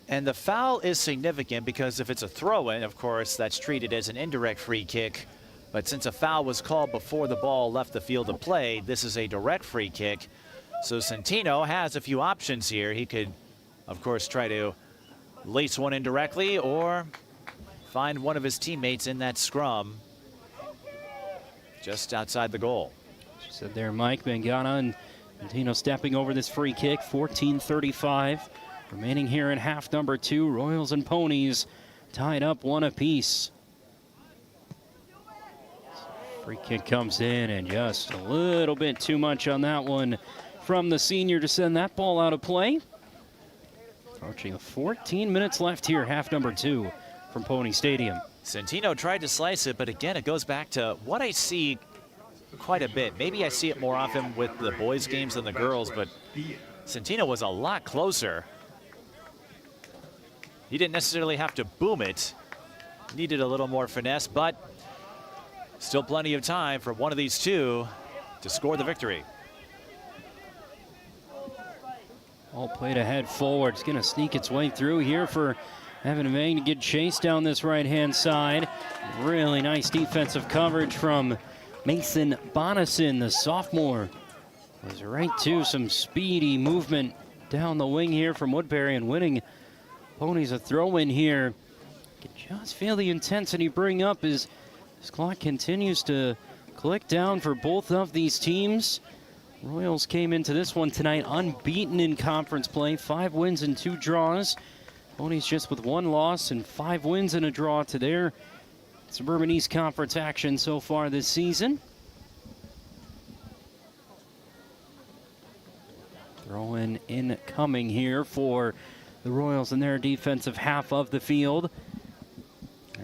And the foul is significant because if it's a throw-in, of course, that's treated as an indirect free kick. But since a foul was called before the ball left the field of play, this is a direct free kick. So Centino has a few options here. He could, of course, try to lace one in directly or find one of his teammates in that scrum just outside the goal. She said there, Mike Bengana, and Centino stepping over this free kick. 14:35 remaining here in half number 2. Royals and Ponies tied up 1 apiece. Free kick comes in, and just a little bit too much on that one from the senior to send that ball out of play. Approaching 14 minutes left here, half number 2 from Pony Stadium. Centino tried to slice it, but again, it goes back to what I see quite a bit. Maybe I see it more often with the boys' games than the girls, but Centino was a lot closer. He didn't necessarily have to boom it. Needed a little more finesse, but still plenty of time for one of these two to score the victory. All played ahead forward. It's going to sneak its way through here for Evan Vang to get chased down this right-hand side. Really nice defensive coverage from Mason Bonison, the sophomore. Was right to some speedy movement down the wing here from Woodbury, and winning Ponies a throw-in here. You can just feel the intensity bring up as this clock continues to click down for both of these teams. Royals came into this one tonight unbeaten in conference play, 5 wins and 2 draws. Ponies just with 1 loss and 5 wins and a draw to their Suburban East Conference action so far this season. Throw-in incoming here for the Royals in their defensive half of the field,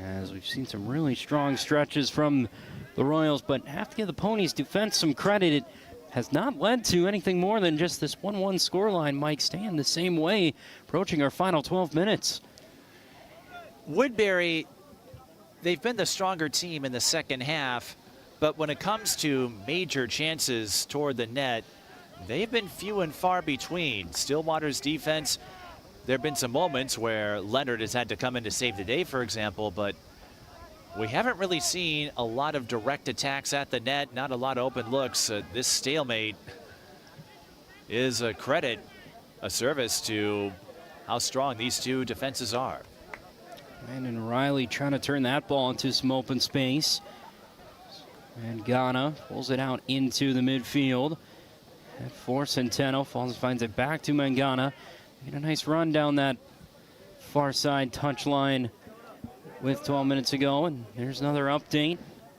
as we've seen some really strong stretches from the Royals, but have to give the Ponies defense some credit. It has not led to anything more than just this 1-1 scoreline, Mike, staying the same way, approaching our final 12 minutes. Woodbury, they've been the stronger team in the second half, but when it comes to major chances toward the net, they've been few and far between. Stillwater's defense there have been some moments where Leonard has had to come in to save the day, for example, but we haven't really seen a lot of direct attacks at the net, not a lot of open looks. This stalemate is a credit, a service to how strong these two defenses are. Brandon Riley trying to turn that ball into some open space. And Ghana pulls it out into the midfield. For Centeno, finds it back to Mangana. Made a nice run down that far side touch line with 12 minutes ago. And there's another update.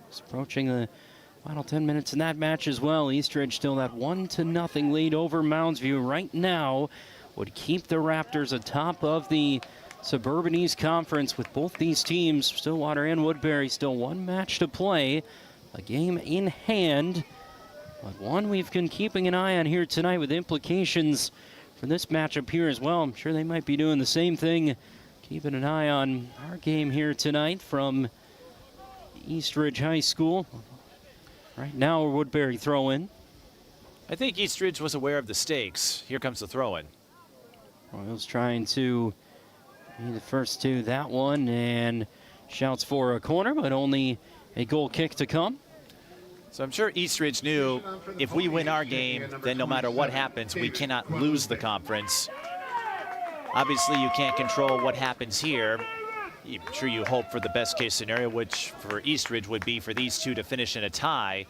It's approaching the final 10 minutes in that match as well. Eastridge still that 1-0 lead over Mounds View right now would keep the Raptors atop of the Suburban East Conference with both these teams, Stillwater and Woodbury, still one match to play, a game in hand. But one we've been keeping an eye on here tonight with implications for this matchup here as well. I'm sure they might be doing the same thing, keeping an eye on our game here tonight from Eastridge High School. Right now, Woodbury throw-in. I think Eastridge was aware of the stakes. Here comes the throw-in. Royals trying to be the first to that one, and shouts for a corner, but only a goal kick to come. So I'm sure Eastridge knew if we win our game, then no matter what happens, we cannot lose the conference. Obviously, you can't control what happens here. I'm sure you hope for the best case scenario, which for Eastridge would be for these two to finish in a tie.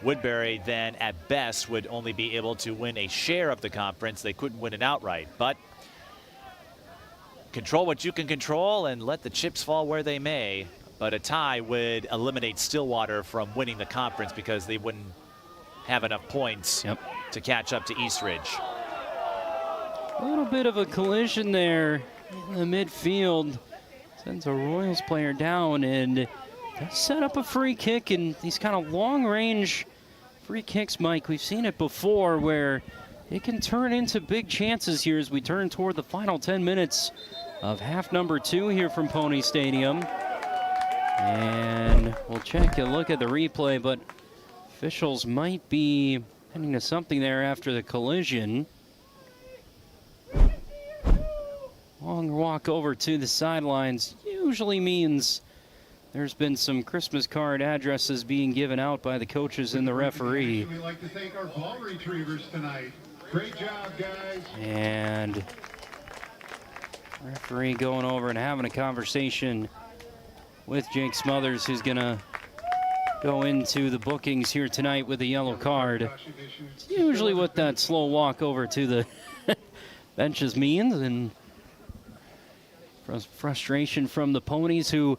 Woodbury then at best would only be able to win a share of the conference. They couldn't win it outright, but control what you can control and let the chips fall where they may. But a tie would eliminate Stillwater from winning the conference because they wouldn't have enough points to catch up to Eastridge. A little bit of a collision there in the midfield. Sends a Royals player down and does set up a free kick. And these kind of long-range free kicks, Mike, we've seen it before where it can turn into big chances here as we turn toward the final 10 minutes of half number 2 here from Pony Stadium. And we'll check a look at the replay, but officials might be heading to something there after the collision. Long walk over to the sidelines usually means there's been some Christmas card addresses being given out by the coaches and the referee. We'd like to thank our ball retrievers tonight. Great job, guys. And referee going over and having a conversation with Jake Smothers, who's going to go into the bookings here tonight with a yellow card. It's usually what that slow walk over to the benches means, and frustration from the Ponies, who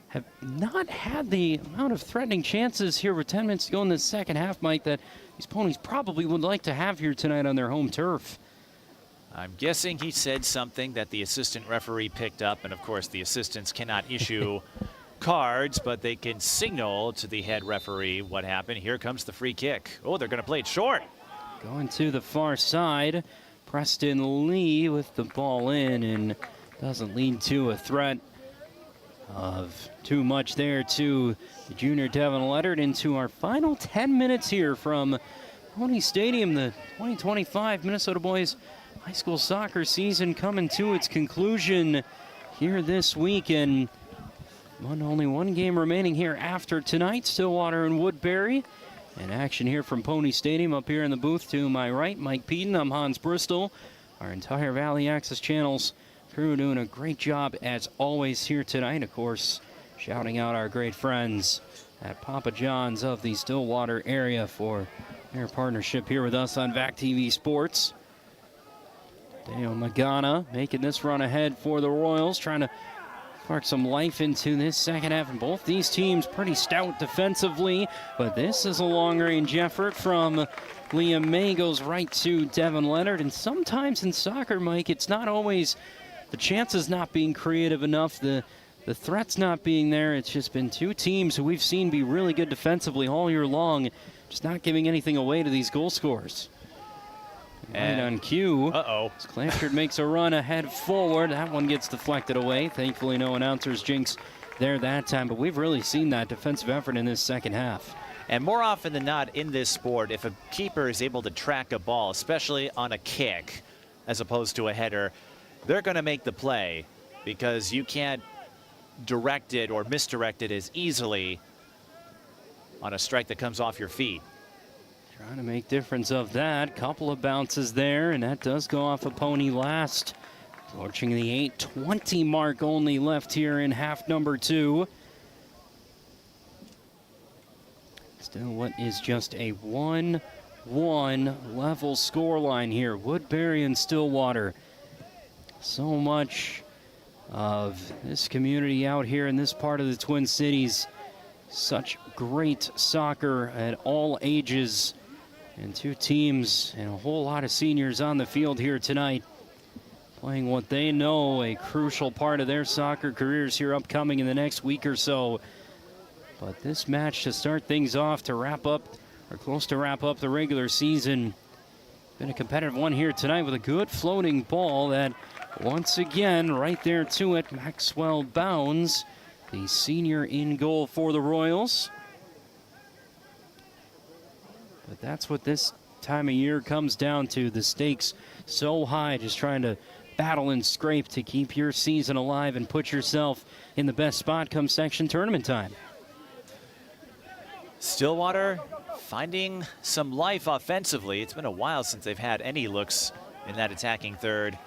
have not had the amount of threatening chances here with 10 minutes to go in the second half, Mike, that these Ponies probably would like to have here tonight on their home turf. I'm guessing he said something that the assistant referee picked up, and of course the assistants cannot issue cards, but they can signal to the head referee what happened. Here comes the free kick. Oh, they're going to play it short. Going to the far side, Preston Lee with the ball in, and doesn't lead to a threat of too much there to the junior Devin Leonard. Into our final 10 minutes here from Pony Stadium, the 2025 Minnesota Boys High School Soccer season coming to its conclusion here this week, and only one game remaining here after tonight. Stillwater and Woodbury. And action here from Pony Stadium. Up here in the booth to my right, Mike Peden. I'm Hans Bristol. Our entire Valley Access Channels crew doing a great job as always here tonight. Of course, shouting out our great friends at Papa John's of the Stillwater area for their partnership here with us on VAC TV Sports. Deo Magana making this run ahead for the Royals, trying to spark some life into this second half. And both these teams pretty stout defensively, but this is a long-range effort from Liam May. Goes right to Devin Leonard. And sometimes in soccer, Mike, it's not always the chances not being creative enough, the threats not being there. It's just been two teams who we've seen be really good defensively all year long, just not giving anything away to these goal scorers. And on cue, Clanchard makes a run ahead forward. That one gets deflected away. Thankfully, no announcer's jinx there that time, but we've really seen that defensive effort in this second half. And more often than not in this sport, if a keeper is able to track a ball, especially on a kick, as opposed to a header, they're going to make the play because you can't direct it or misdirect it as easily on a strike that comes off your feet. Trying to make difference of that. Couple of bounces there, and that does go off a pony last. Approaching the 8:20 mark only left here in half number 2. Still what is just a 1-1 level scoreline here. Woodbury and Stillwater. So much of this community out here in this part of the Twin Cities. Such great soccer at all ages. And 2 teams and a whole lot of seniors on the field here tonight, playing what they know a crucial part of their soccer careers here upcoming in the next week or so. But this match to start things off, to wrap up, or close to wrap up the regular season, been a competitive one here tonight with a good floating ball that once again right there to it, Maxwell Bounds, the senior in goal for the Royals. But that's what this time of year comes down to. The stakes so high, just trying to battle and scrape to keep your season alive and put yourself in the best spot come section tournament time. Stillwater finding some life offensively. It's been a while since they've had any looks in that attacking third.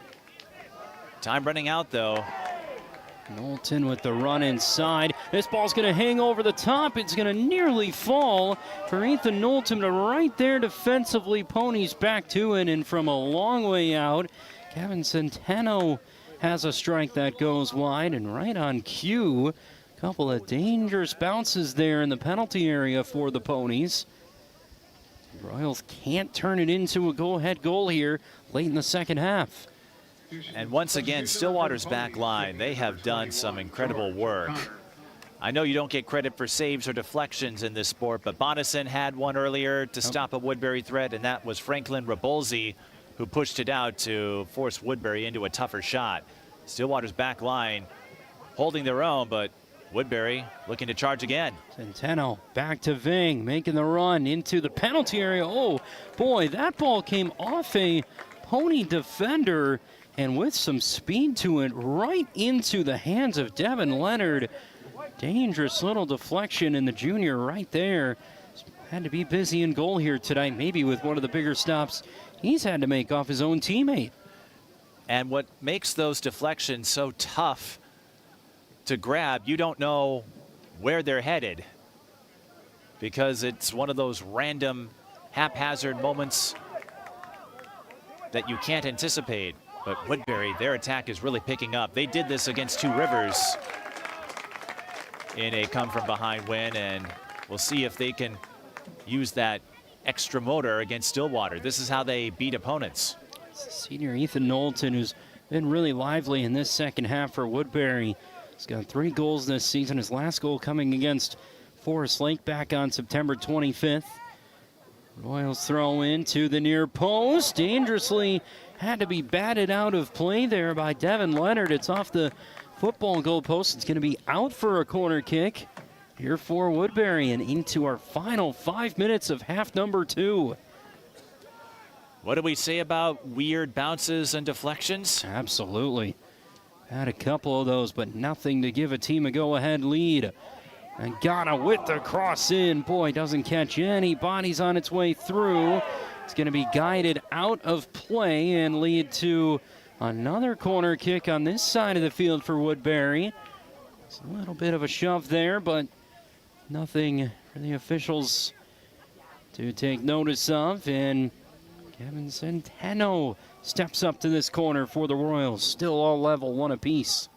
Time running out, though. Knowlton with the run inside. This ball's going to hang over the top. It's going to nearly fall for Ethan Knowlton, to right there defensively. Ponies back to it, and from a long way out, Kevin Centeno has a strike that goes wide, and right on cue, a couple of dangerous bounces there in the penalty area for the Ponies. Royals can't turn it into a go-ahead goal here late in the second half. And once again, Stillwater's back line, they have done some incredible work. I know you don't get credit for saves or deflections in this sport, but Bonison had one earlier to stop a Woodbury threat, and that was Franklin Rabolzi who pushed it out to force Woodbury into a tougher shot. Stillwater's back line holding their own, but Woodbury looking to charge again. Centeno back to Ving, making the run into the penalty area. Oh, boy, that ball came off a Pony defender, and with some speed to it, right into the hands of Devin Leonard. Dangerous little deflection, in the junior right there had to be busy in goal here tonight, maybe with one of the bigger stops he's had to make off his own teammate. And what makes those deflections so tough to grab, you don't know where they're headed, because it's one of those random haphazard moments that you can't anticipate. But Woodbury, their attack is really picking up. They did this against Two Rivers in a come-from-behind win, and we'll see if they can use that extra motor against Stillwater. This is how they beat opponents. Senior Ethan Knowlton, who's been really lively in this second half for Woodbury. He's got 3 goals this season, his last goal coming against Forest Lake back on September 25th. Royals throw into the near post, dangerously had to be batted out of play there by Devin Leonard. It's off the football goal post. It's going to be out for a corner kick here for Woodbury, and into our final 5 minutes of half number 2. What do we say about weird bounces and deflections? Absolutely. Had a couple of those, but nothing to give a team a go-ahead lead. And Ghana with the cross in. Boy, doesn't catch any bodies on its way through. It's going to be guided out of play and lead to another corner kick on this side of the field for Woodbury. It's a little bit of a shove there, but nothing for the officials to take notice of. And Kevin Centeno steps up to this corner for the Royals. Still all level, 1 apiece.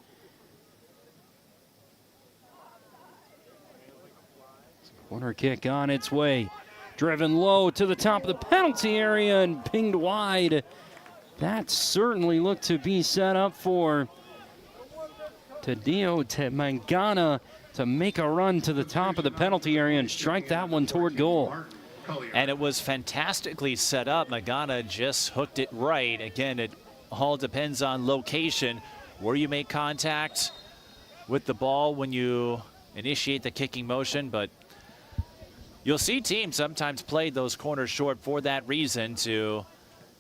Corner kick on its way. Driven low to the top of the penalty area and pinged wide. That certainly looked to be set up for Tadeo Mangana to make a run to the top of the penalty area and strike that one toward goal. And it was fantastically set up. Magana just hooked it right. Again, it all depends on location, where you make contact with the ball when you initiate the kicking motion. But you'll see teams sometimes play those corners short for that reason, to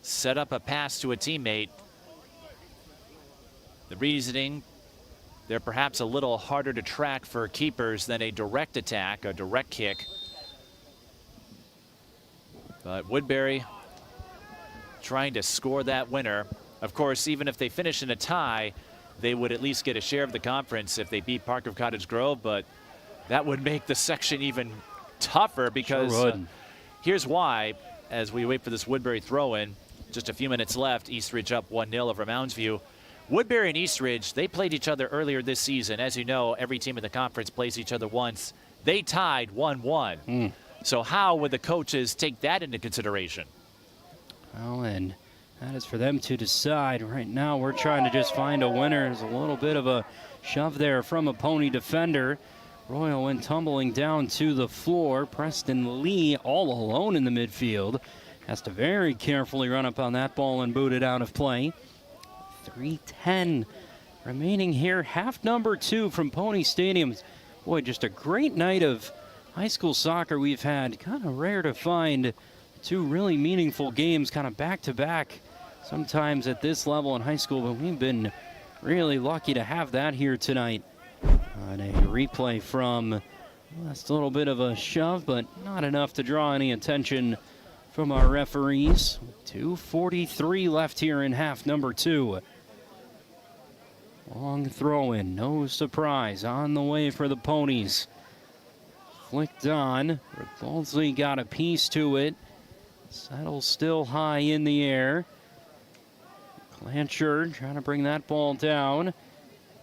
set up a pass to a teammate. The reasoning, they're perhaps a little harder to track for keepers than a direct attack, a direct kick. But Woodbury trying to score that winner. Of course, even if they finish in a tie, they would at least get a share of the conference if they beat Parker Cottage Grove, but that would make the section even tougher because here's why. As we wait for this Woodbury throw-in, just a few minutes left, Eastridge up 1-0 over Mounds View. Woodbury and Eastridge, they played each other earlier this season. As you know, every team in the conference plays each other once. They tied 1-1. So how would the coaches take that into consideration? Well, and that is for them to decide. Right now, we're trying to just find a winner. There's a little bit of a shove there from a Pony defender. Royal went tumbling down to the floor. Preston Lee all alone in the midfield. Has to very carefully run up on that ball and boot it out of play. 3:10 remaining here. Half number 2 from Pony Stadium. Boy, just a great night of high school soccer we've had. Kind of rare to find 2 really meaningful games kind of back-to-back sometimes at this level in high school, but we've been really lucky to have that here tonight. On a replay from just a little bit of a shove, but not enough to draw any attention from our referees. 2:43 left here in half number 2. Long throw in, no surprise, on the way for the Ponies. Flicked on, Redolzli got a piece to it. Settles still high in the air. Blanchard trying to bring that ball down.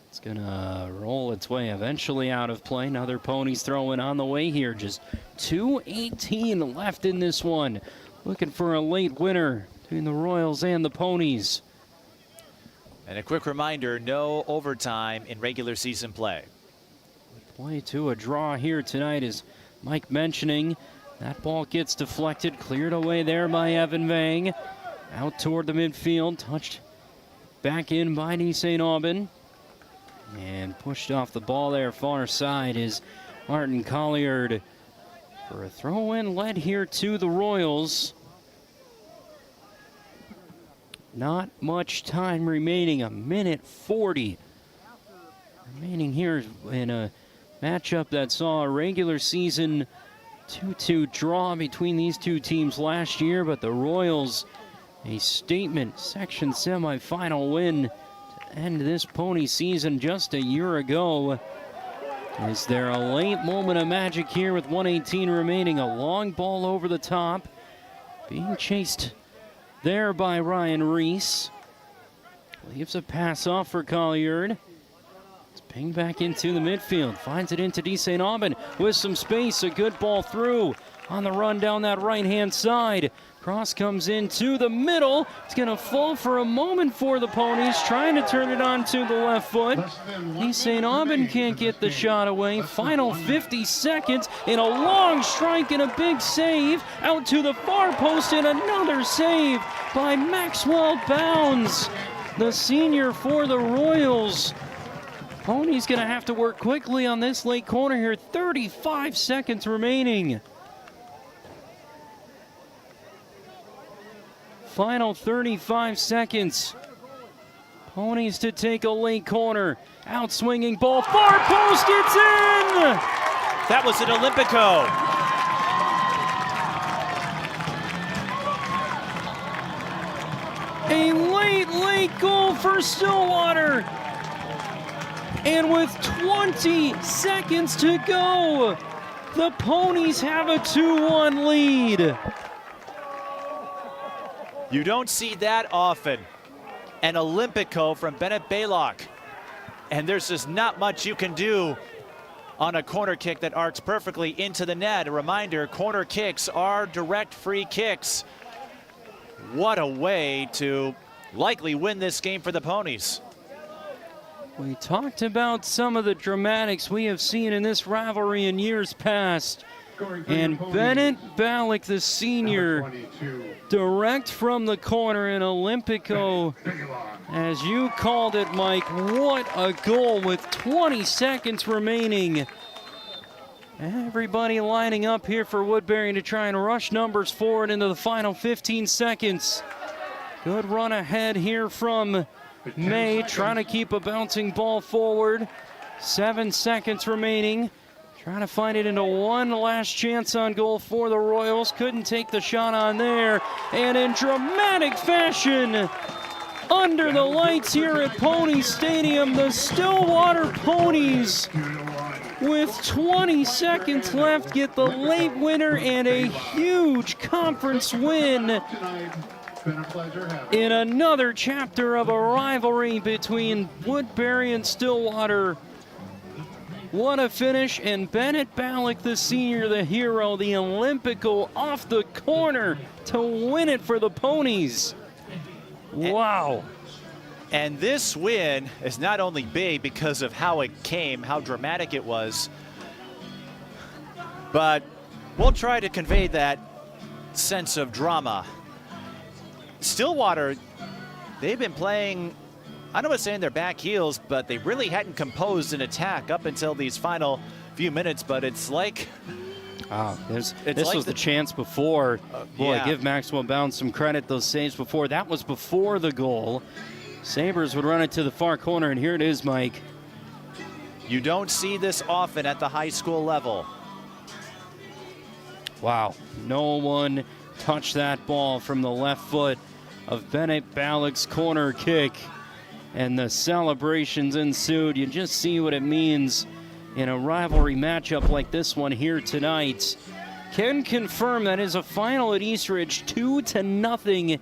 It's gonna roll its way eventually out of play. Another Ponies throwing on the way here. Just 2:18 left in this one. Looking for a late winner between the Royals and the Ponies. And a quick reminder, no overtime in regular season play. Play to a draw here tonight, as Mike mentioning. That ball gets deflected, cleared away there by Evan Vang. Out toward the midfield, touched back in by D. St. Aubin. And pushed off the ball there far side is Martin Colliard for a throw-in led here to the Royals. Not much time remaining, 1:40 remaining here in a matchup that saw a regular season 2-2 draw between these two teams last year, but the Royals a statement section semifinal win to end this Pony season just a year ago. Is there a late moment of magic here with 1:18 remaining? A long ball over the top, being chased there by Ryan Reese. Leaves a pass off for Colliard. It's pinged back into the midfield. Finds it into D. St. Aubin with some space. A good ball through on the run down that right-hand side. Cross comes into the middle. It's going to fall for a moment for the Ponies, trying to turn it on to the left foot. D. St. Aubin can't get the shot away. Final 50 seconds in a long strike and a big save. Out to the far post and another save by Maxwell Bounds, the senior for the Royals. Pony's going to have to work quickly on this late corner here. 35 seconds remaining. Final 35 seconds. Ponies to take a late corner. Out swinging ball, far post, it's in! That was an Olympico. A late goal for Stillwater. And with 20 seconds to go, the Ponies have a 2-1 lead. You don't see that often. An Olympico from Bennett Baylock. And there's just not much you can do on a corner kick that arcs perfectly into the net. A reminder, corner kicks are direct free kicks. What a way to likely win this game for the Ponies. We talked about some of the dramatics we have seen in this rivalry in years past. And Bennett Ballack, the senior, direct from the corner in Olympico. As you called it, Mike, what a goal with 20 seconds remaining. Everybody lining up here for Woodbury to try and rush numbers forward into the final 15 seconds. Good run ahead here from May trying to keep a bouncing ball forward. 7 seconds remaining. Trying to find it into one last chance on goal for the Royals. Couldn't take the shot on there. And in dramatic fashion, under the lights here at Pony Stadium, the Stillwater Ponies, with 20 seconds left, get the late winner and a huge conference win in another chapter of a rivalry between Woodbury and Stillwater. What a finish, and Bennett Ballack, the senior, the hero, the Olympico off the corner to win it for the Ponies. Wow. And this win is not only big because of how it came, how dramatic it was, but we'll try to convey that sense of drama. Stillwater, they've been playing, I don't want to say in their back heels, but they really hadn't composed an attack up until these final few minutes, but it's like... this like was the chance before. Boy, yeah. give Maxwell Bounds some credit, those saves before. That was before the goal. Sabres would run it to the far corner, and here it is, Mike. You don't see this often at the high school level. Wow, no one touched that ball from the left foot of Bennett Ballack's corner kick. And the celebrations ensued. You just see what it means in a rivalry matchup like this one here tonight. Can confirm that is a final at Eastridge, 2-0.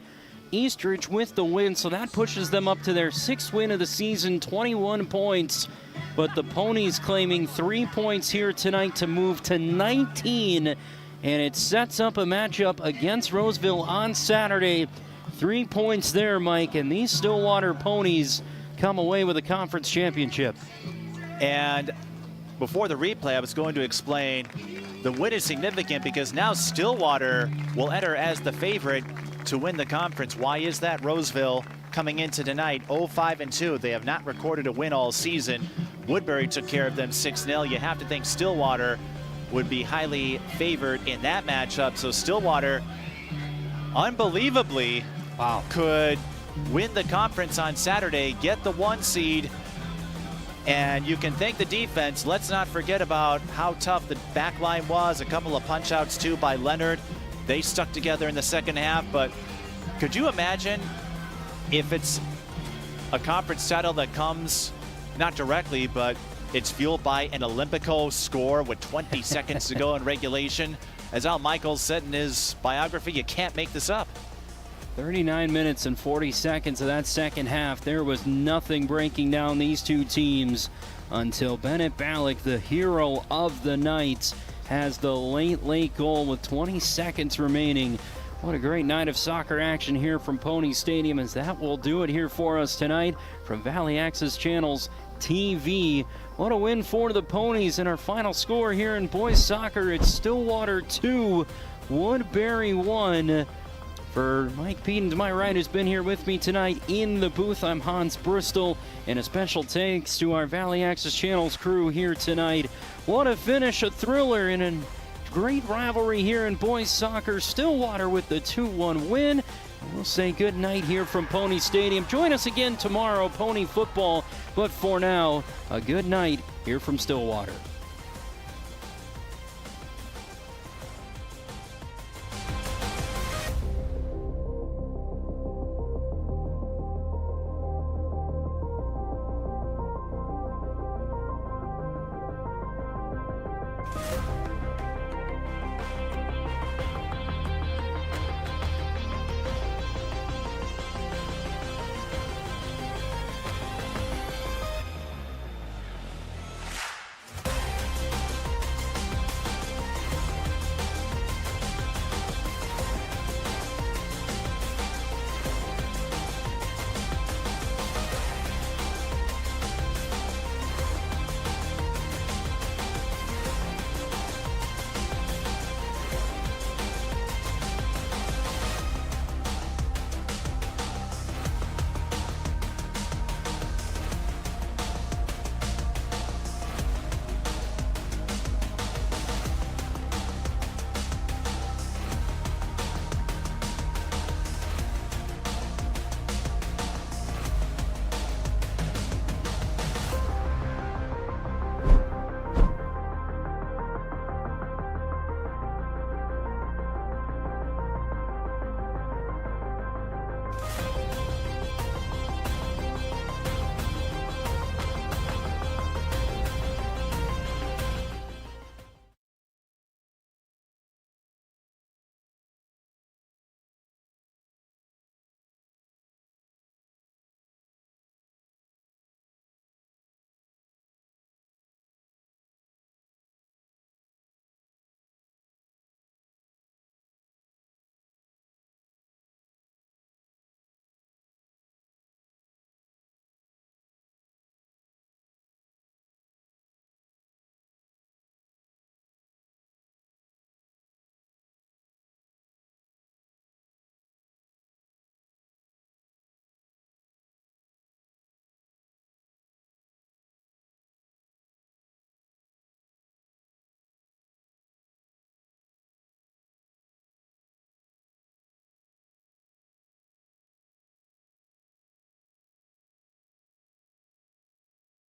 Eastridge with the win, so that pushes them up to their 6th win of the season, 21 points. But the Ponies claiming 3 points here tonight to move to 19, and it sets up a matchup against Roseville on Saturday. 3 points there, Mike, and these Stillwater Ponies come away with a conference championship. And before the replay, I was going to explain the win is significant because now Stillwater will enter as the favorite to win the conference. Why is that? Roseville coming into tonight 0-5-2. They have not recorded a win all season. Woodbury took care of them 6-0. You have to think Stillwater would be highly favored in that matchup. So Stillwater, unbelievably, could win the conference on Saturday, get the 1 seed, and you can thank the defense. Let's not forget about how tough the back line was. A couple of punch-outs, too, by Leonard. They stuck together in the second half, but could you imagine if it's a conference title that comes not directly, but it's fueled by an Olympico score with 20 seconds to go in regulation? As Al Michaels said in his biography, you can't make this up. 39 minutes and 40 seconds of that second half. There was nothing breaking down these two teams until Bennett Ballack, the hero of the night, has the late goal with 20 seconds remaining. What a great night of soccer action here from Pony Stadium, as that will do it here for us tonight from Valley Access Channels TV. What a win for the Ponies, and our final score here in boys soccer, it's Stillwater 2, Woodbury 1. For Mike Peden to my right, who's been here with me tonight in the booth, I'm Hans Bristol, and a special thanks to our Valley Access Channels crew here tonight. What a finish, a thriller, and a great rivalry here in boys soccer. Stillwater with the 2-1 win. We'll say good night here from Pony Stadium. Join us again tomorrow, Pony football, but for now, a good night here from Stillwater.